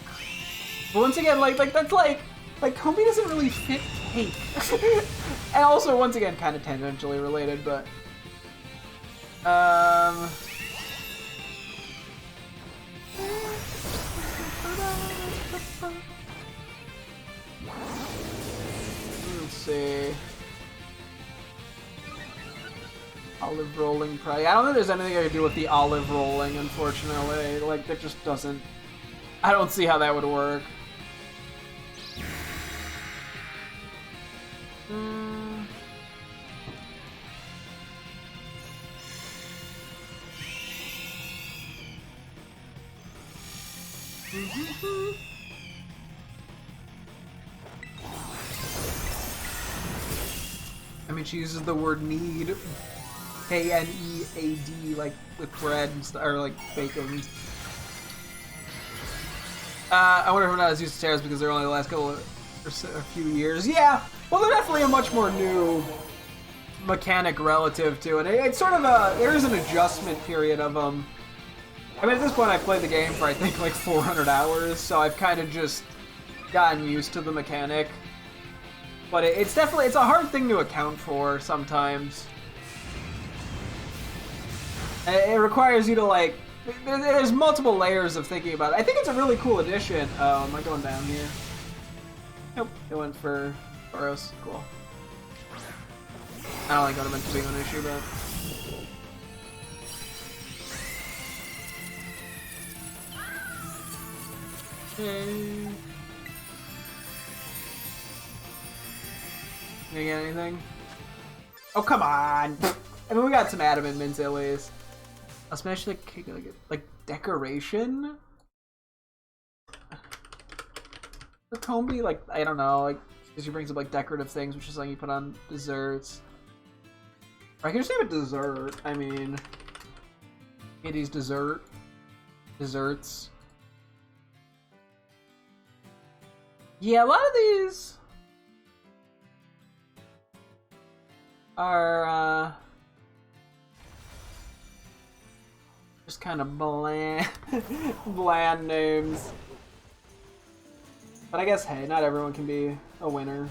But once again, like that's like Combi doesn't really fit cake. And also, once again, kind of tangentially related, but see. Olive rolling, probably. I don't think there's anything I can do with the olive rolling, unfortunately. Like, that just doesn't... I don't see how that would work. I mean, she uses the word need. K-N-E-A-D, like with bread and stuff, or like bacon. I wonder if we're not as used to Terras because they're only the last couple of, or a few years. Yeah, well, they're definitely a much more new mechanic relative to it. It's sort of a, there is an adjustment period of them. I mean, at this point, I've played the game for, I think, like 400 hours, so I've kind of just gotten used to the mechanic. But it's definitely, it's a hard thing to account for sometimes. It requires you to, like, there's multiple layers of thinking about it. I think it's a really cool addition. Oh, am I going down here? Nope, it went for Boros. Cool. I don't think that would have been too big of an issue, but... Okay. You get anything? Oh, come on! I mean, we got some adamant mints at least. I'll smash the cake, like decoration? For Combi, like, I don't know, like, because she brings up like decorative things, which is like you put on desserts. Or I can just name it dessert. I mean, Andy's desserts. Yeah, a lot of these are just kind of bland, bland names. But I guess, hey, not everyone can be a winner.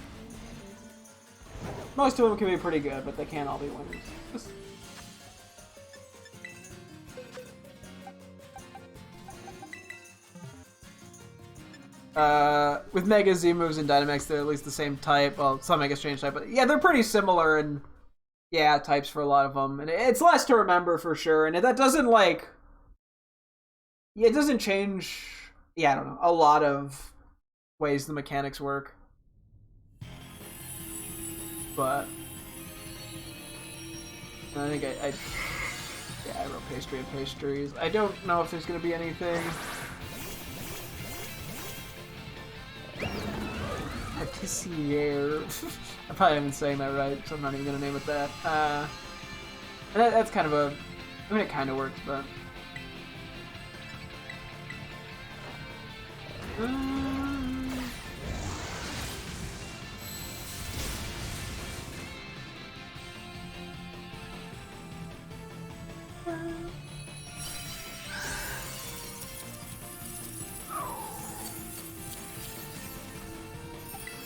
Most of them can be pretty good, but they can't all be winners. With Mega Z moves and Dynamax, they're at least the same type. Well, some Mega Strange type, but yeah, they're pretty similar in, yeah, types for a lot of them. And it's less to remember for sure. And that doesn't, like, yeah, it doesn't change, yeah, I don't know, a lot of ways the mechanics work. But I think I wrote pastry and pastries. I don't know if there's going to be anything. Patissiere. I probably haven't saying that right, so I'm not even going to name it that. That's kind of a, I mean, it kind of works, but...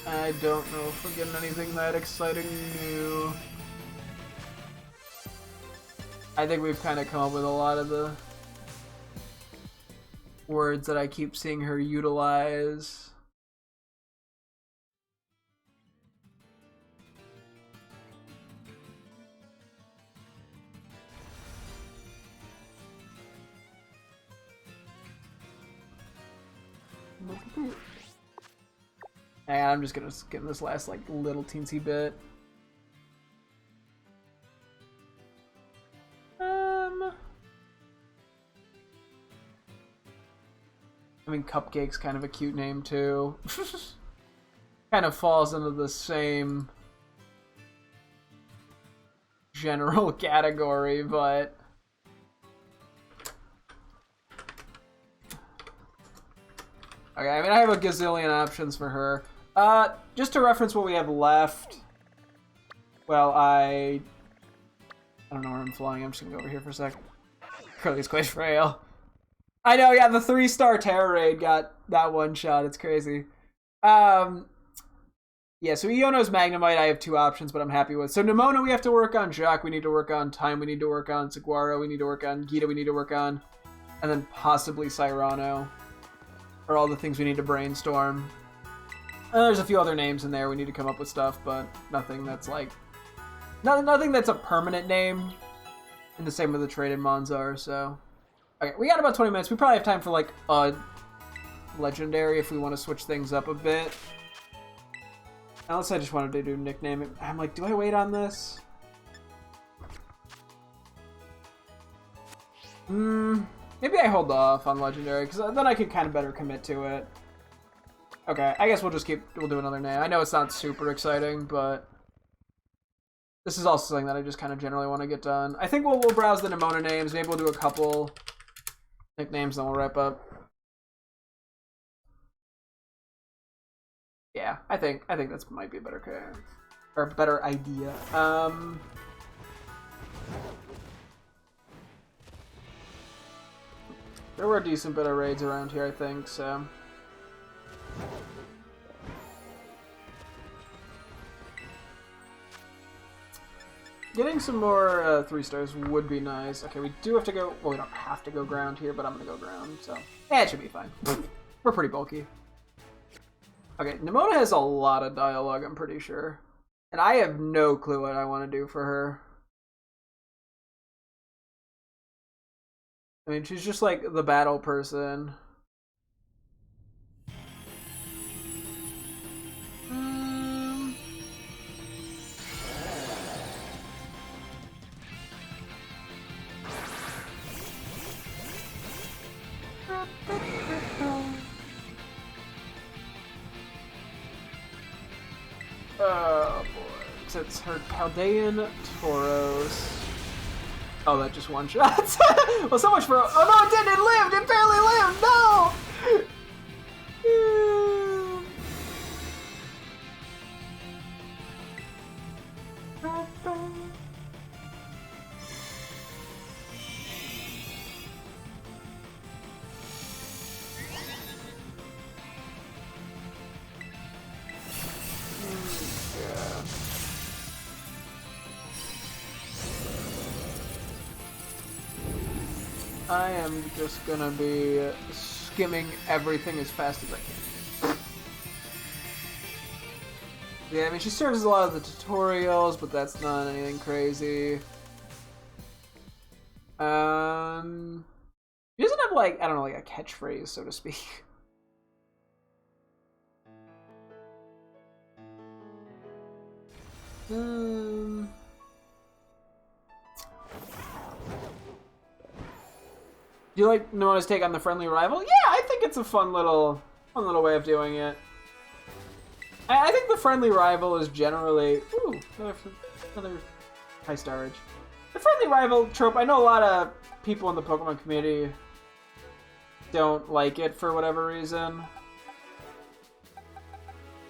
I don't know if we're getting anything that exciting new. I think we've kind of come up with a lot of the words that I keep seeing her utilize. And I'm just gonna skip this last, like, little teensy bit. I mean, Cupcake's kind of a cute name, too. Kind of falls into the same general category, but... Okay, I mean, I have a gazillion options for her. Just to reference what we have left. Well, I don't know where I'm flying. I'm just gonna go over here for a sec. Curly's quite frail. I know, yeah, the 3-star Terror Raid got that one shot. It's crazy. Yeah, so Iono's Magnemite, I have 2 options, but I'm happy with. So Nimona we have to work on, Jacques we need to work on, Time we need to work on, Saguaro we need to work on, Gita we need to work on, and then possibly Cyrano. Are all the things we need to brainstorm. There's a few other names in there. We need to come up with stuff, but nothing that's like... Nothing that's a permanent name. And the same with the traded mons are, so... Okay, we got about 20 minutes. We probably have time for, like, a legendary if we want to switch things up a bit. Unless I just wanted to do nickname. I'm like, do I wait on this? Maybe I hold off on legendary, because then I can kind of better commit to it. Okay, I guess we'll do another name. I know it's not super exciting, but this is also something that I just kind of generally want to get done. I think we'll browse the Nimona names. Maybe we'll do a couple nicknames, then we'll wrap up. Yeah, I think that might be a better idea. There were a decent bit of raids around here, I think, so... Getting some more 3 stars would be nice. Okay, we do have to go... Well, we don't have to go ground here, but I'm gonna go ground, so... it should be fine. We're pretty bulky. Okay, Nimona has a lot of dialogue, I'm pretty sure. And I have no clue what I want to do for her. I mean, she's just like the battle person. Oh boy, it's her Paldean Tauros. Oh, that just one shot. Well, so much for... Oh no, it didn't! It lived! It barely lived! No! I am just gonna be skimming everything as fast as I can. Yeah, I mean, she serves a lot of the tutorials, but that's not anything crazy. She doesn't have, like, I don't know, like a catchphrase, so to speak. Do you like Nimona's take on the friendly rival? Yeah, I think it's a fun little way of doing it. I think the friendly rival is generally... Ooh, another high starage. The friendly rival trope, I know a lot of people in the Pokemon community don't like it for whatever reason.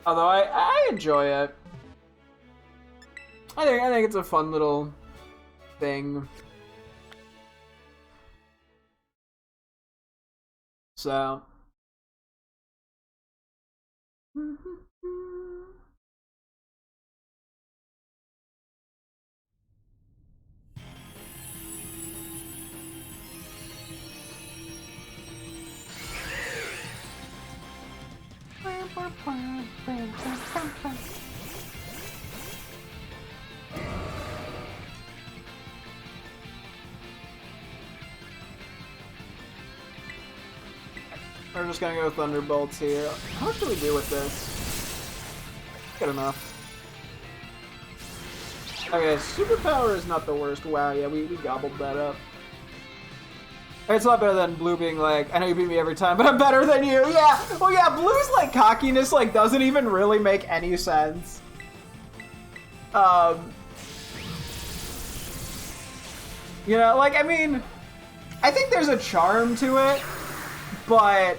Although I enjoy it. I think it's a fun little thing. So... We're just gonna go Thunderbolts here. How much do we do with this? Good enough. Okay, Superpower is not the worst. Wow, yeah, we gobbled that up. It's a lot better than Blue being like, I know you beat me every time, but I'm better than you. Yeah, well, yeah, Blue's like cockiness like doesn't even really make any sense. You know, like, I mean, I think there's a charm to it, but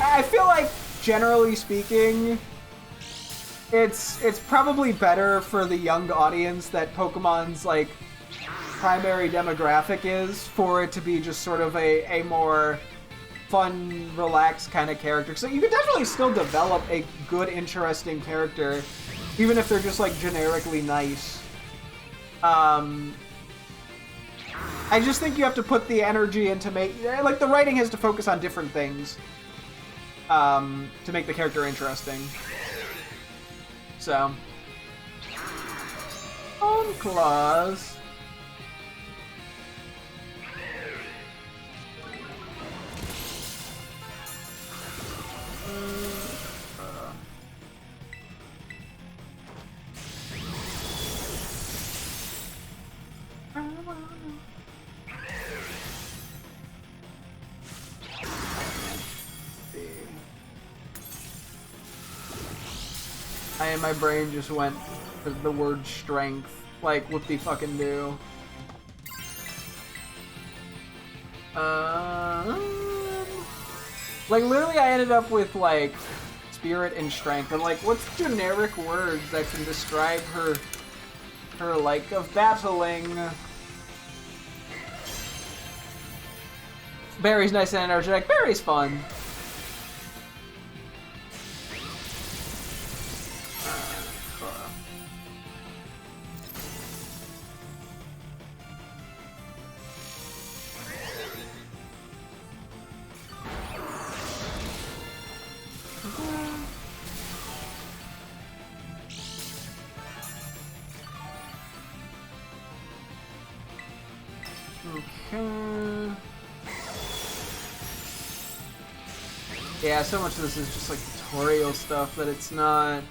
I feel like, generally speaking, it's probably better for the young audience that Pokemon's, like, primary demographic is for it to be just sort of a more fun, relaxed kind of character. So you could definitely still develop a good, interesting character, even if they're just, like, generically nice. I just think you have to put the energy into like, the writing has to focus on different things. to make the character interesting. So, Bone Claws. My brain just went to the word strength. Like, what they fucking do. Like, literally I ended up with, like, spirit and strength. I'm like, what's generic words that can describe her, like, of battling? Barry's nice and energetic. Barry's fun. Yeah, so much of this is just like tutorial stuff that it's not.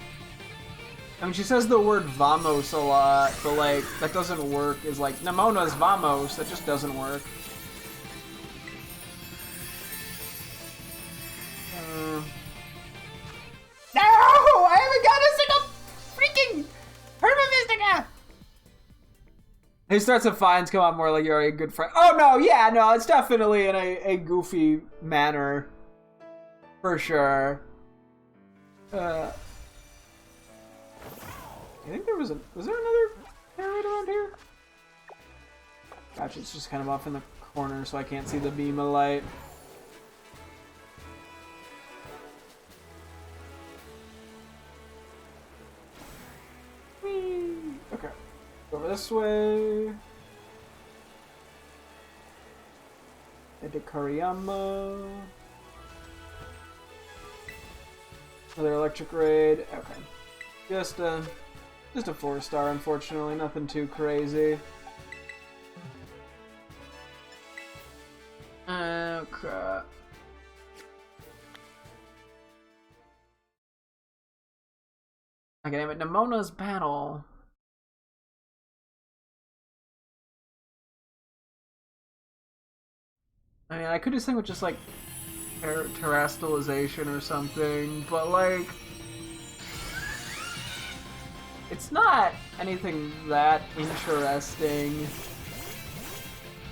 I mean, she says the word vamos a lot, but like, that doesn't work. Is like, Nemona's vamos, that just doesn't work. No! I haven't got a single freaking Herba Mystica! He starts to fines come out more like you're a good friend. Oh no, yeah, no, it's definitely in a goofy manner. For sure. I think there was there another parrot around here? Gotcha, it's just kind of off in the corner so I can't see the beam of light. Whee! Okay. Over this way. Into Kariyama. Another electric raid. Okay. Just a 4-star, unfortunately. Nothing too crazy. Okay. Okay, damn it. Nemona's battle. I mean, I could do something with just like terrestrialization or something, but like, it's not anything that interesting.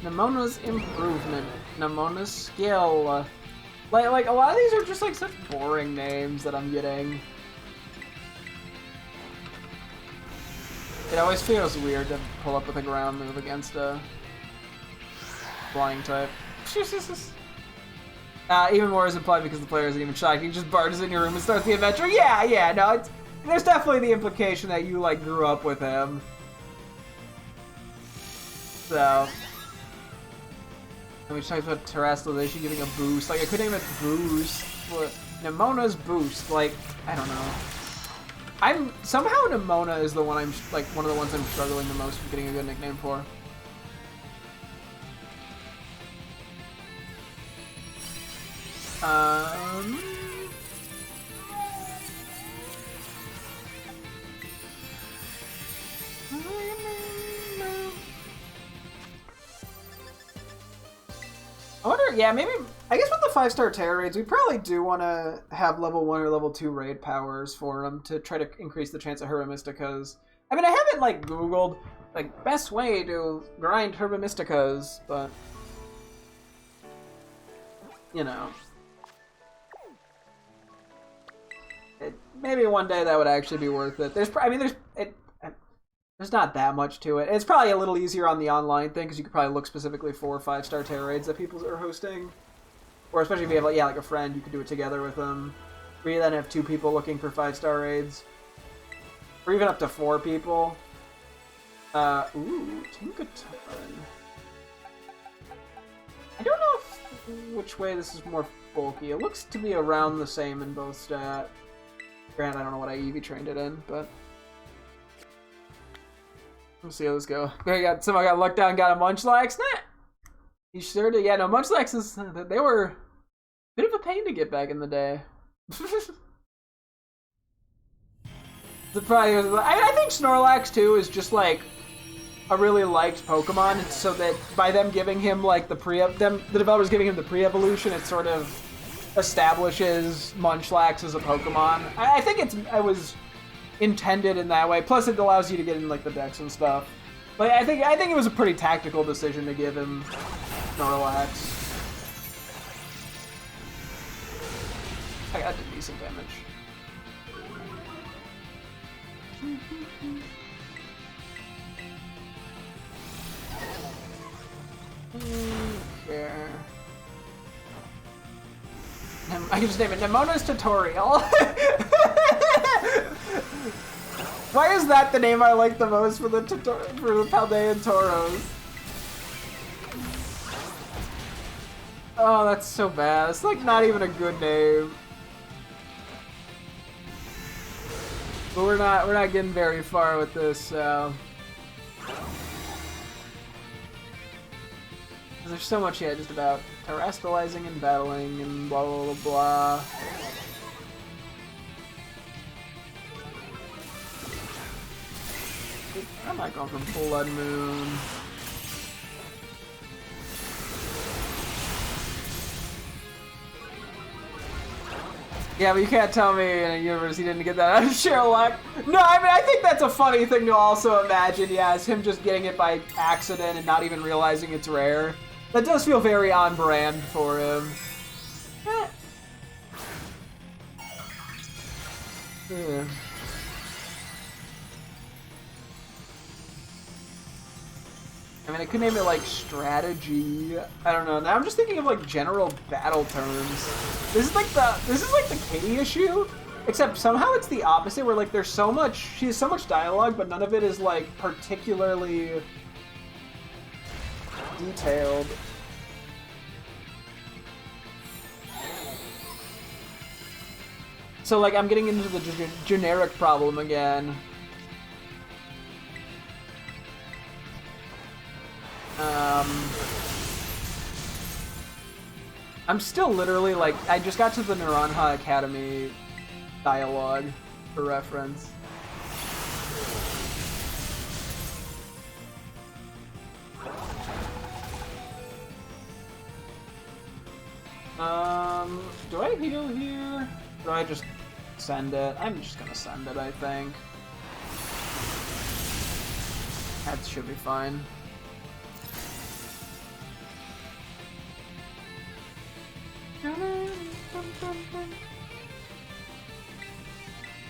Nemona's improvement, Nemona's skill. Like a lot of these are just like such boring names that I'm getting. It always feels weird to pull up with a ground move against a flying type. Even more is implied because the player isn't even shocked. He just barges in your room and starts the adventure. Yeah, no, there's definitely the implication that you, like, grew up with him. So. And we talked about terrestrialization giving a boost. Like, I couldn't even boost. But Nemona's boost, like, I don't know. Somehow Nemona is the one one of the ones I'm struggling the most with getting a good nickname for. I wonder, yeah, maybe, I guess with the 5-star terror raids, we probably do want to have level 1 or level 2 raid powers for them to try to increase the chance of Herba Mysticas. I mean, I haven't, like, Googled, like, best way to grind Herba Mysticas, but, you know. Maybe one day that would actually be worth it. There's not that much to it. It's probably a little easier on the online thing because you could probably look specifically for 5-star terror raids that people are hosting, or especially if you have like a friend, you could do it together with them. Or you then have 2 people looking for 5-star raids, or even up to 4 people. Ooh, Tinkaton. I don't know which way this is more bulky. It looks to be around the same in both stat. Granted, I don't know what I EV trained it in, but we'll see how this go. Someone got lucked out and got a Munchlax. Nah, you sure did. Yeah, no, Munchlaxes, they were a bit of a pain to get back in the day. I think Snorlax too is just like a really liked Pokemon, so that by them giving him like the developers giving him the pre-evolution, it sort of establishes Munchlax as a Pokemon. I think it was intended in that way. Plus, it allows you to get in like the decks and stuff. But I think it was a pretty tactical decision to give him Snorlax. I got decent damage. Okay. I can just name it Nemona's Tutorial. Why is that the name I like the most for the Paldean Tauros? Oh, that's so bad. It's like not even a good name. But we're not getting very far with this, so. There's so much, yeah, just about terrestrializing and battling and blah blah blah blah. I'm not going from Blood Moon. Yeah, but you can't tell me in a universe he didn't get that out of Sherlock. No, I mean, I think that's a funny thing to also imagine, yeah, is him just getting it by accident and not even realizing it's rare. That does feel very on brand for him. Yeah. I mean, I could name it like strategy. I don't know. Now I'm just thinking of like general battle terms. This is like the Kitty issue, except somehow it's the opposite. Where like she has so much dialogue, but none of it is like particularly detailed. So like I'm getting into the generic problem again. I'm still literally like, I just got to the Naranja Academy dialogue for reference. Do I heal here? Or do I just send it? I'm just gonna send it, I think. That should be fine.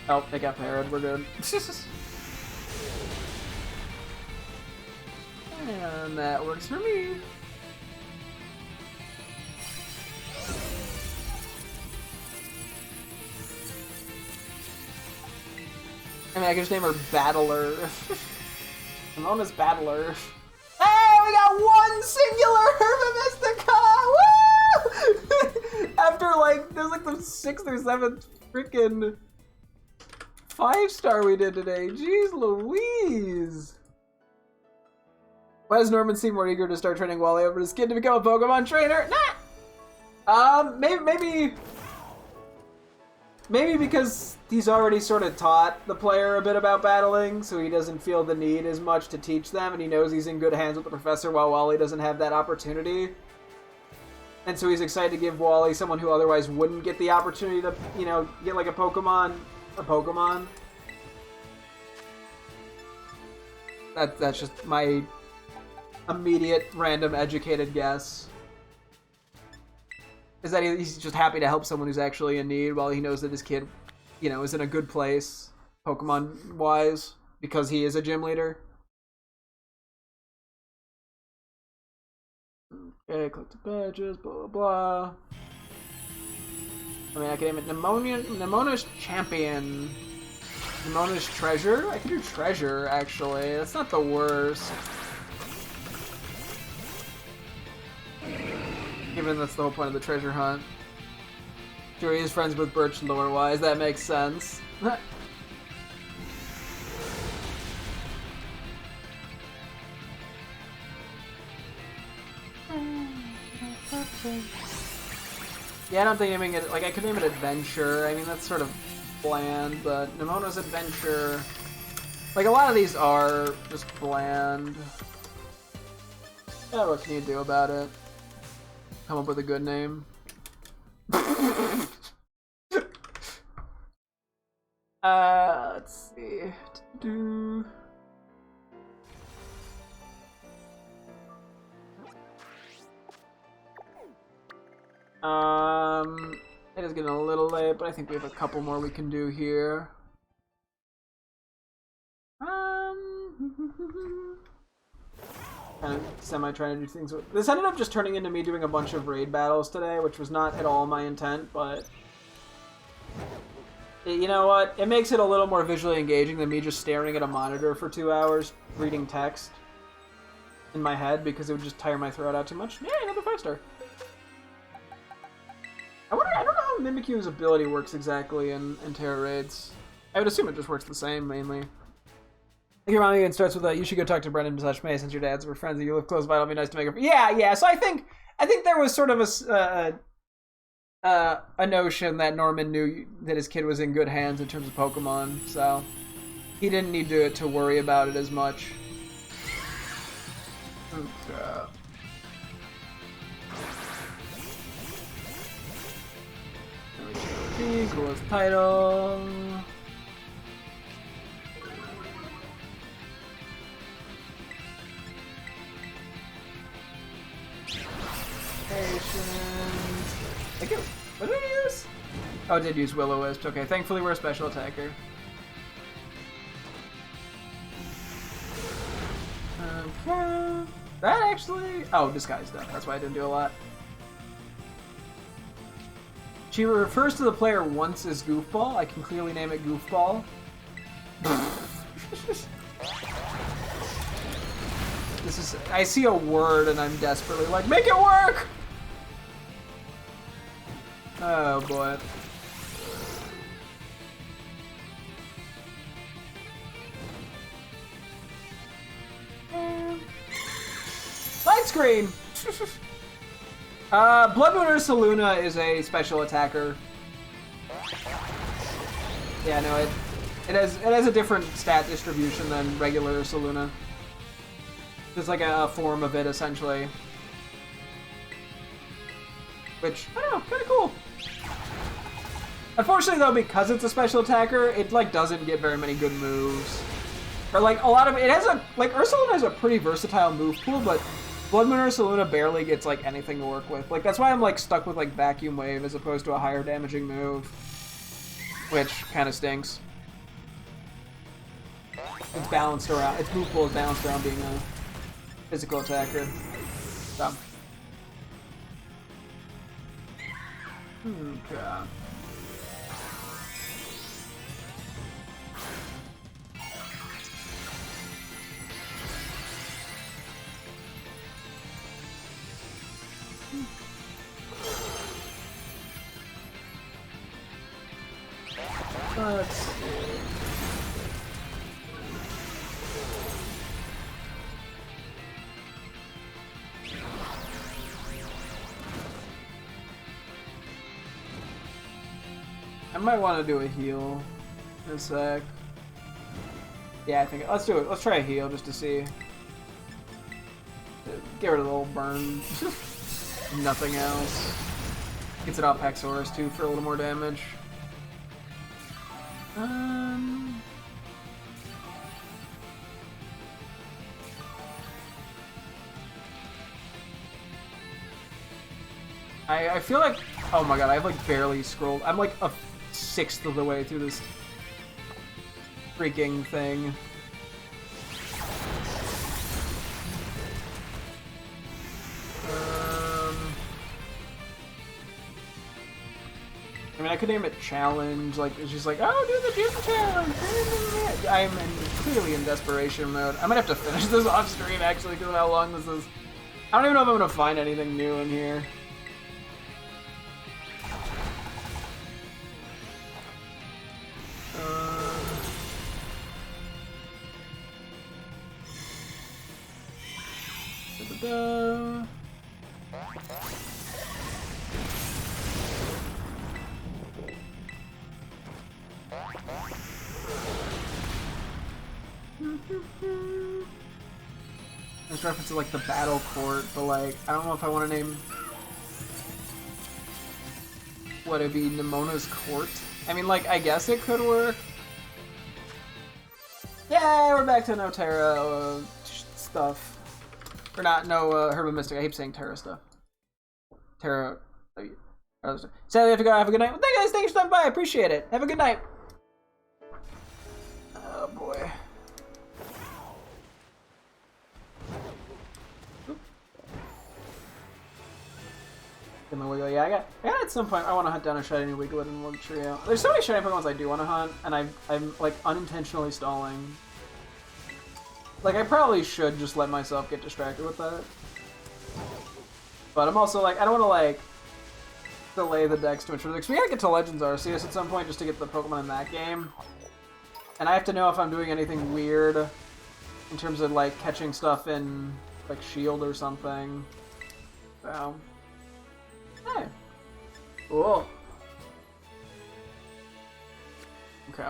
Oh, they got parried. We're good. And that works for me. I mean, I can just name her Battler. Ramona's Battler. Hey, we got one singular Herba Mystica! Woo! After like, there's like the 6th or 7th freaking 5-star we did today. Jeez Louise. Why does Norman seem more eager to start training Wally over his kid to become a Pokemon trainer? Nah! Maybe because he's already sort of taught the player a bit about battling, so he doesn't feel the need as much to teach them, and he knows he's in good hands with the professor while Wally doesn't have that opportunity. And so he's excited to give Wally, someone who otherwise wouldn't get the opportunity to, you know, get like a Pokemon. That's just my immediate, random, educated guess. Is that he's just happy to help someone who's actually in need while he knows that his kid, you know, is in a good place, Pokemon-wise, because he is a gym leader. Okay, collect the badges, blah, blah, blah. I mean, I can name it Nemona's Champion. Nemona's Treasure? I can do Treasure, actually. That's not the worst. Given that's the whole point of the treasure hunt. Sure, he is friends with Birch lore-wise. That makes sense. Yeah, I don't think naming it, like, I could name it Adventure. I mean, that's sort of bland, but Nemona's Adventure. Like, a lot of these are just bland. Yeah, what can you do about it? Come up with a good name. Let's see. It is getting a little late, but I think we have a couple more we can do here. Kind of semi-trying to do things. This ended up just turning into me doing a bunch of raid battles today, which was not at all my intent, but... You know what? It makes it a little more visually engaging than me just staring at a monitor for 2 hours, reading text in my head, because it would just tire my throat out too much. Yeah, another 5-star. I don't know how Mimikyu's ability works exactly in Terra raids. I would assume it just works the same, mainly. Your mom even starts with you should go talk to Brendan / May since your dads were friends and you live close by. It'll be nice to make a... Yeah, so I think there was sort of a notion that Norman knew that his kid was in good hands in terms of Pokemon, so he didn't need to worry about it as much. Okay. Coolest title. What did I use? Oh, I did use Will-O-Wisp. Okay, thankfully we're a special attacker. Okay. That actually... Oh, disguise stuff. That's why I didn't do a lot. She refers to the player once as Goofball. I can clearly name it Goofball. This is... I see a word and I'm desperately like, make it work! Oh boy. Light screen! Blood Moon Ursaluna is a special attacker. Yeah, no, it has a different stat distribution than regular Ursaluna. It's like a form of it, essentially. Which, I don't know, kinda cool. Unfortunately, though, because it's a special attacker, it, like, doesn't get very many good moves. Or, like, a lot of it has a... Like, Ursaluna has a pretty versatile move pool, but Blood Moon Ursaluna barely gets, like, anything to work with. Like, that's why I'm, like, stuck with, like, Vacuum Wave as opposed to a higher damaging move. Which kind of stinks. It's balanced around... Its move pool is balanced around being a physical attacker. So... Okay. Let's see. I might want to do a heal in a sec. Yeah, I think let's do it. Let's try a heal just to see. Get rid of the little burn. Nothing else. Gets it off Hexorus too for a little more damage. I feel like, oh my god, I've like barely scrolled. I'm like a sixth of the way through this freaking thing. I mean, I could name it Challenge, like, it's just like, oh, do the gym challenge! I'm clearly in desperation mode. I might have to finish this off stream, actually, because of how long this is. I don't even know if I'm going to find anything new in here. da. There's reference to like the battle court, but like I don't know if I want to name what it'd be Nemona's court. I mean, like I guess it could work. Yay, we're back to no Terra stuff. Or not, no Herba Mystic. I keep saying Terra stuff. Terra. Sadly, I have to go. Have a good night. Well, thank you guys. Thanks for stopping by. I appreciate it. Have a good night. Oh boy. Yeah, I got at some point I want to hunt down a shiny Wiglet and Lug Trio. There's so many shiny Pokemon I do want to hunt, and I'm like unintentionally stalling. Like I probably should just let myself get distracted with that. But I'm also like I don't want to like delay the dex too much. Because we gotta get to Legends Arceus at some point just to get the Pokemon in that game. And I have to know if I'm doing anything weird in terms of like catching stuff in like Shield or something. So. Hey. Cool. Okay.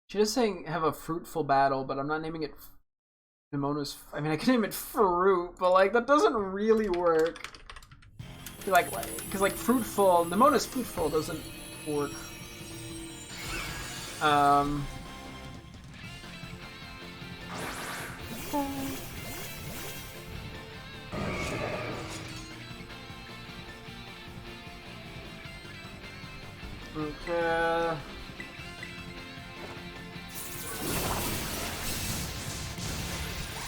She is saying have a fruitful battle, but I'm not naming it Nemona's. I mean, I can name it Fruit, but like that doesn't really work. Like, because like fruitful, Nemona's fruitful doesn't work. Okay.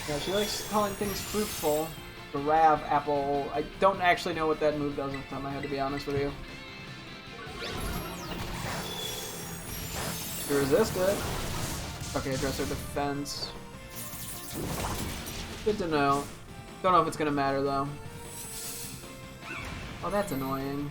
Yeah, she likes calling things fruitful. The Rav Apple. I don't actually know what that move does off the top of my head, to be honest with you. She resisted. Okay, address her defense. Good to know. Don't know if it's gonna matter though. Oh, that's annoying.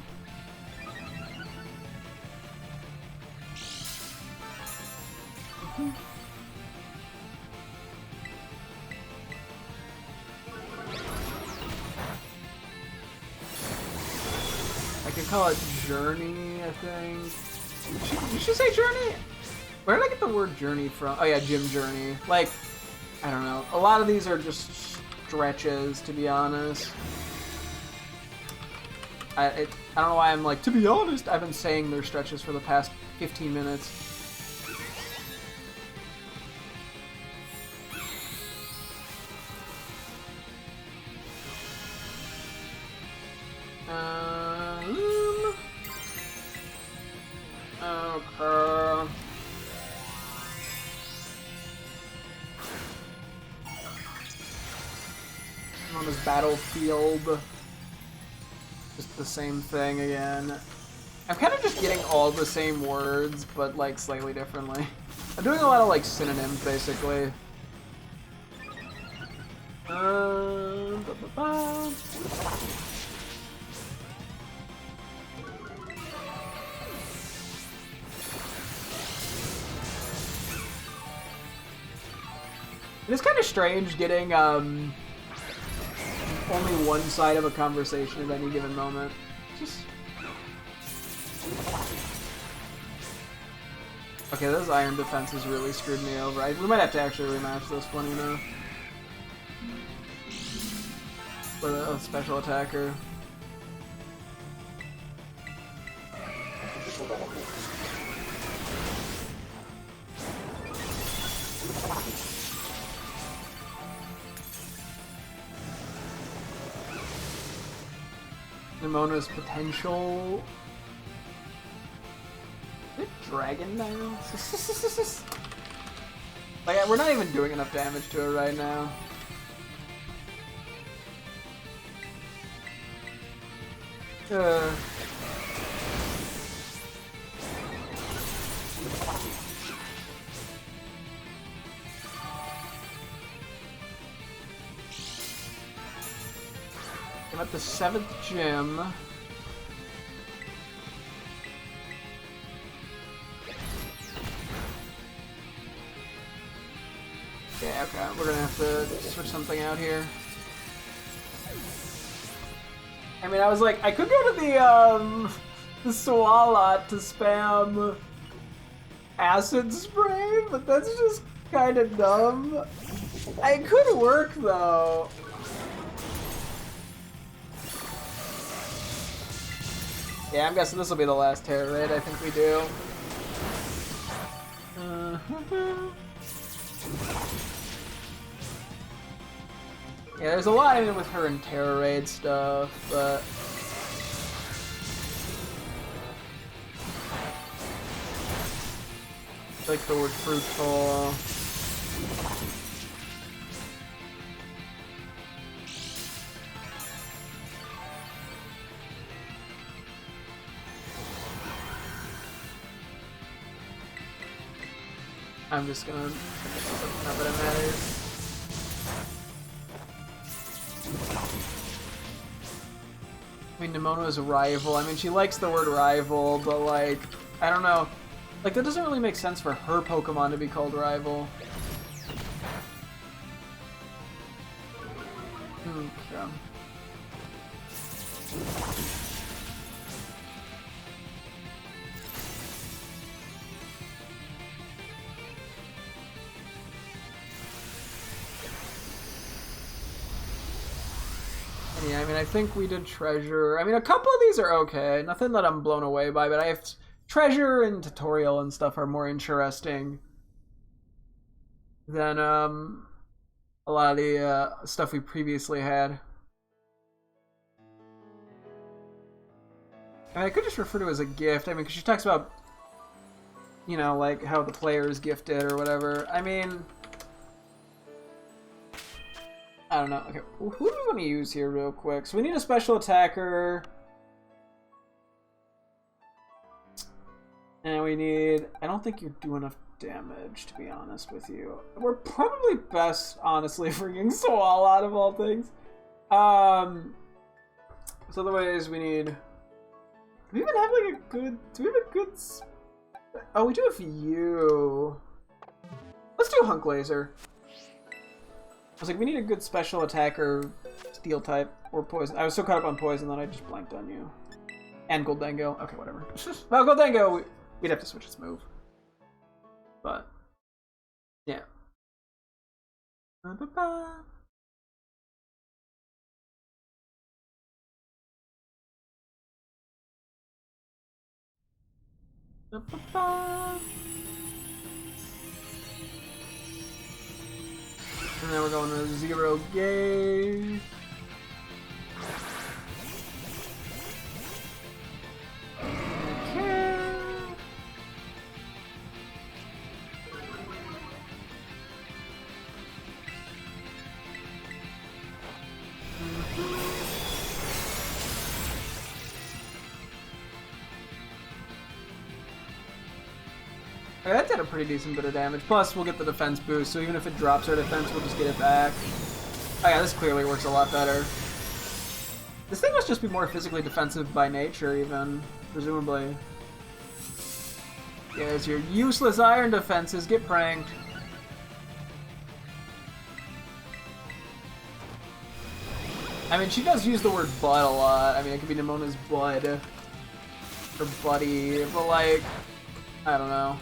I could call it Journey, I think. You should say Journey? Where did I get the word Journey from? Oh yeah, Gym Journey. Like, I don't know. A lot of these are just stretches, to be honest. I don't know why I'm like, to be honest, I've been saying they're stretches for the past 15 minutes. Okay. On this battlefield. Just the same thing again. I'm kind of just getting all the same words, but like slightly differently. I'm doing a lot of like synonyms, basically. It's kind of strange getting only one side of a conversation at any given moment. Just okay, those iron defenses really screwed me over. We might have to actually rematch this one, you know, with a special attacker. Nemona's potential. Is it Dragon now? Like, we're not even doing enough damage to it right now. I'm at the 7th gym. Yeah, okay, we're gonna have to switch something out here. I mean, I was like, I could go to the Swalot to spam Acid Spray, but that's just kind of dumb. It could work, though. Yeah, I'm guessing this will be the last Terror Raid. I think we do. Yeah, there's a lot in it with her and Terror Raid stuff, but... I like the word fruitful. I'm just gonna... Not that it matters. I mean, Nemona's a rival. I mean, she likes the word rival, but, like, I don't know. Like, that doesn't really make sense for her Pokemon to be called rival. Okay. Yeah, I mean, I think we did Treasure. I mean, a couple of these are okay. Nothing that I'm blown away by, but I have Treasure and Tutorial and stuff are more interesting than a lot of the stuff we previously had. I mean, I could just refer to it as a gift. I mean, because she talks about, you know, like how the player is gifted or whatever. I mean... I don't know. Okay, who do we want to use here real quick? So we need a special attacker. And we need... I don't think you do enough damage, to be honest with you. We're probably best, honestly, freaking Swall out of all things. So otherwise we need... Do we even have like a good... Do we have a good... Oh, we do have you. Let's do Hunk Laser. I was like, we need a good special attacker, steel type, or poison. I was so caught up on poison that I just blanked on you. And Goldengo. Okay, whatever. Well, Goldengo, we'd have to switch its move. But, yeah. Ba-ba-ba. Ba-ba-ba. And then we're going to Zero Gauge. Okay. Okay, that did a pretty decent bit of damage. Plus, we'll get the defense boost, so even if it drops our defense, we'll just get it back. Oh yeah, this clearly works a lot better. This thing must just be more physically defensive by nature, even, presumably. Yeah, there's your useless iron defenses. Get pranked. I mean, she does use the word butt a lot. I mean, it could be Nemona's bud. Or buddy, but like, I don't know.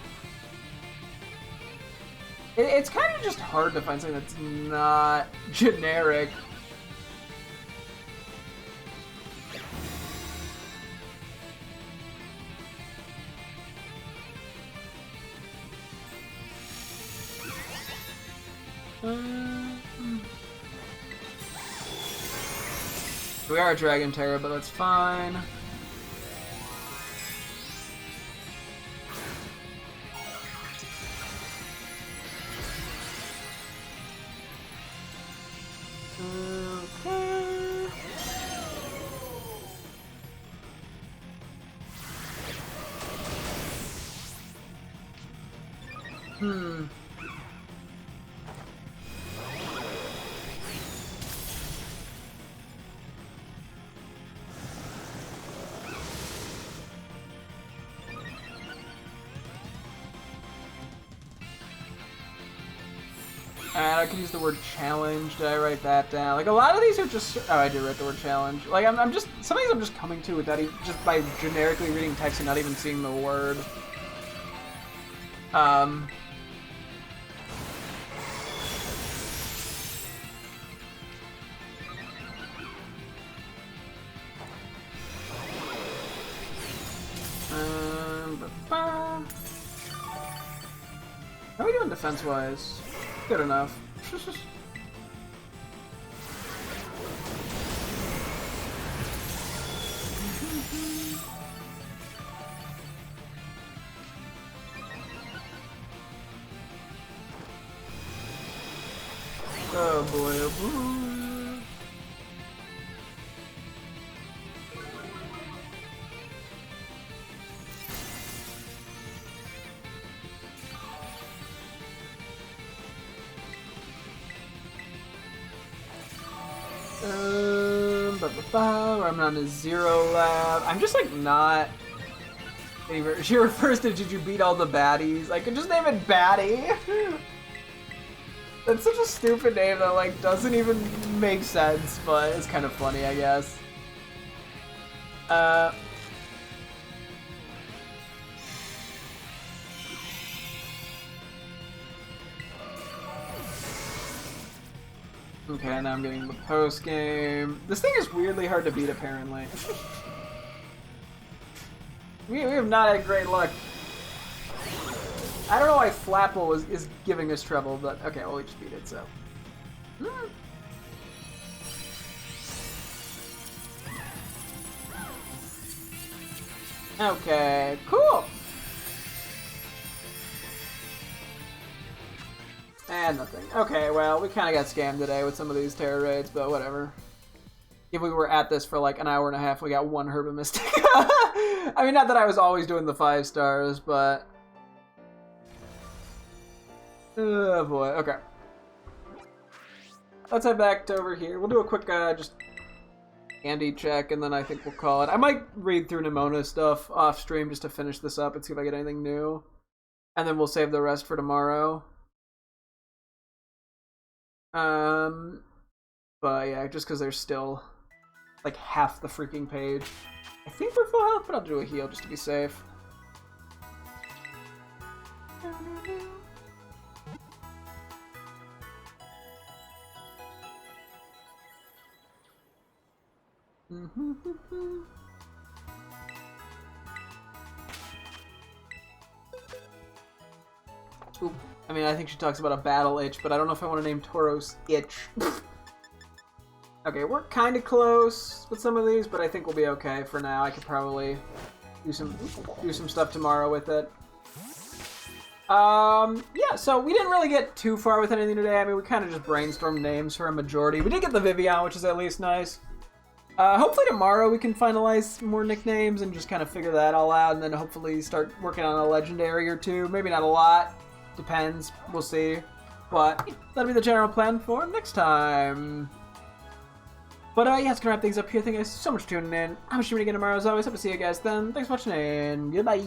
It's kind of just hard to find something that's not generic. We are a Dragon Terror, but that's fine. Okay. And I could use the word challenge. Did I write that down? Like, a lot of these are just... Oh, I did write the word challenge. Like, I'm just... Some of these I'm just coming to without even... Just by generically reading text and not even seeing the word. How are we doing defense-wise? Good enough. Oh boy, oh boy. I'm on a 0 lab. I'm just like not. She refers to did you beat all the baddies? I could just name it Batty. That's such a stupid name that like doesn't even make sense, but it's kind of funny, I guess. Okay, now I'm getting the post game. This thing is weirdly hard to beat, apparently. we have not had great luck. I don't know why Flapple is giving us trouble, but okay, well, we just beat it, so. Okay, cool. And nothing. Okay, well, we kind of got scammed today with some of these terror raids, but whatever. If we were at this for like an hour and a half, we got one Herba Mystic. I mean, not that I was always doing the 5 stars, but... Oh boy, okay. Let's head back to over here. We'll do a quick, just... Andy check, and then I think we'll call it. I might read through Nimona stuff off stream just to finish this up and see if I get anything new. And then we'll save the rest for tomorrow. But yeah, just because there's still like half the freaking page. I think we're full health, but I'll do a heal just to be safe. Oop. I mean, I think she talks about a battle itch, but I don't know if I want to name Tauros Itch. Okay, we're kind of close with some of these, but I think we'll be okay for now. I could probably do some stuff tomorrow with it. Yeah, so we didn't really get too far with anything today. I mean, we kind of just brainstormed names for a majority. We did get the Vivian, which is at least nice. Hopefully tomorrow we can finalize more nicknames and just kind of figure that all out, and then hopefully start working on a legendary or two. Maybe not a lot. Depends. We'll see. But that'll be the general plan for next time. But yeah, it's gonna wrap things up here. Thank you guys so much for tuning in. I'm streaming again tomorrow as always. Hope to see you guys then. Thanks for watching and goodbye.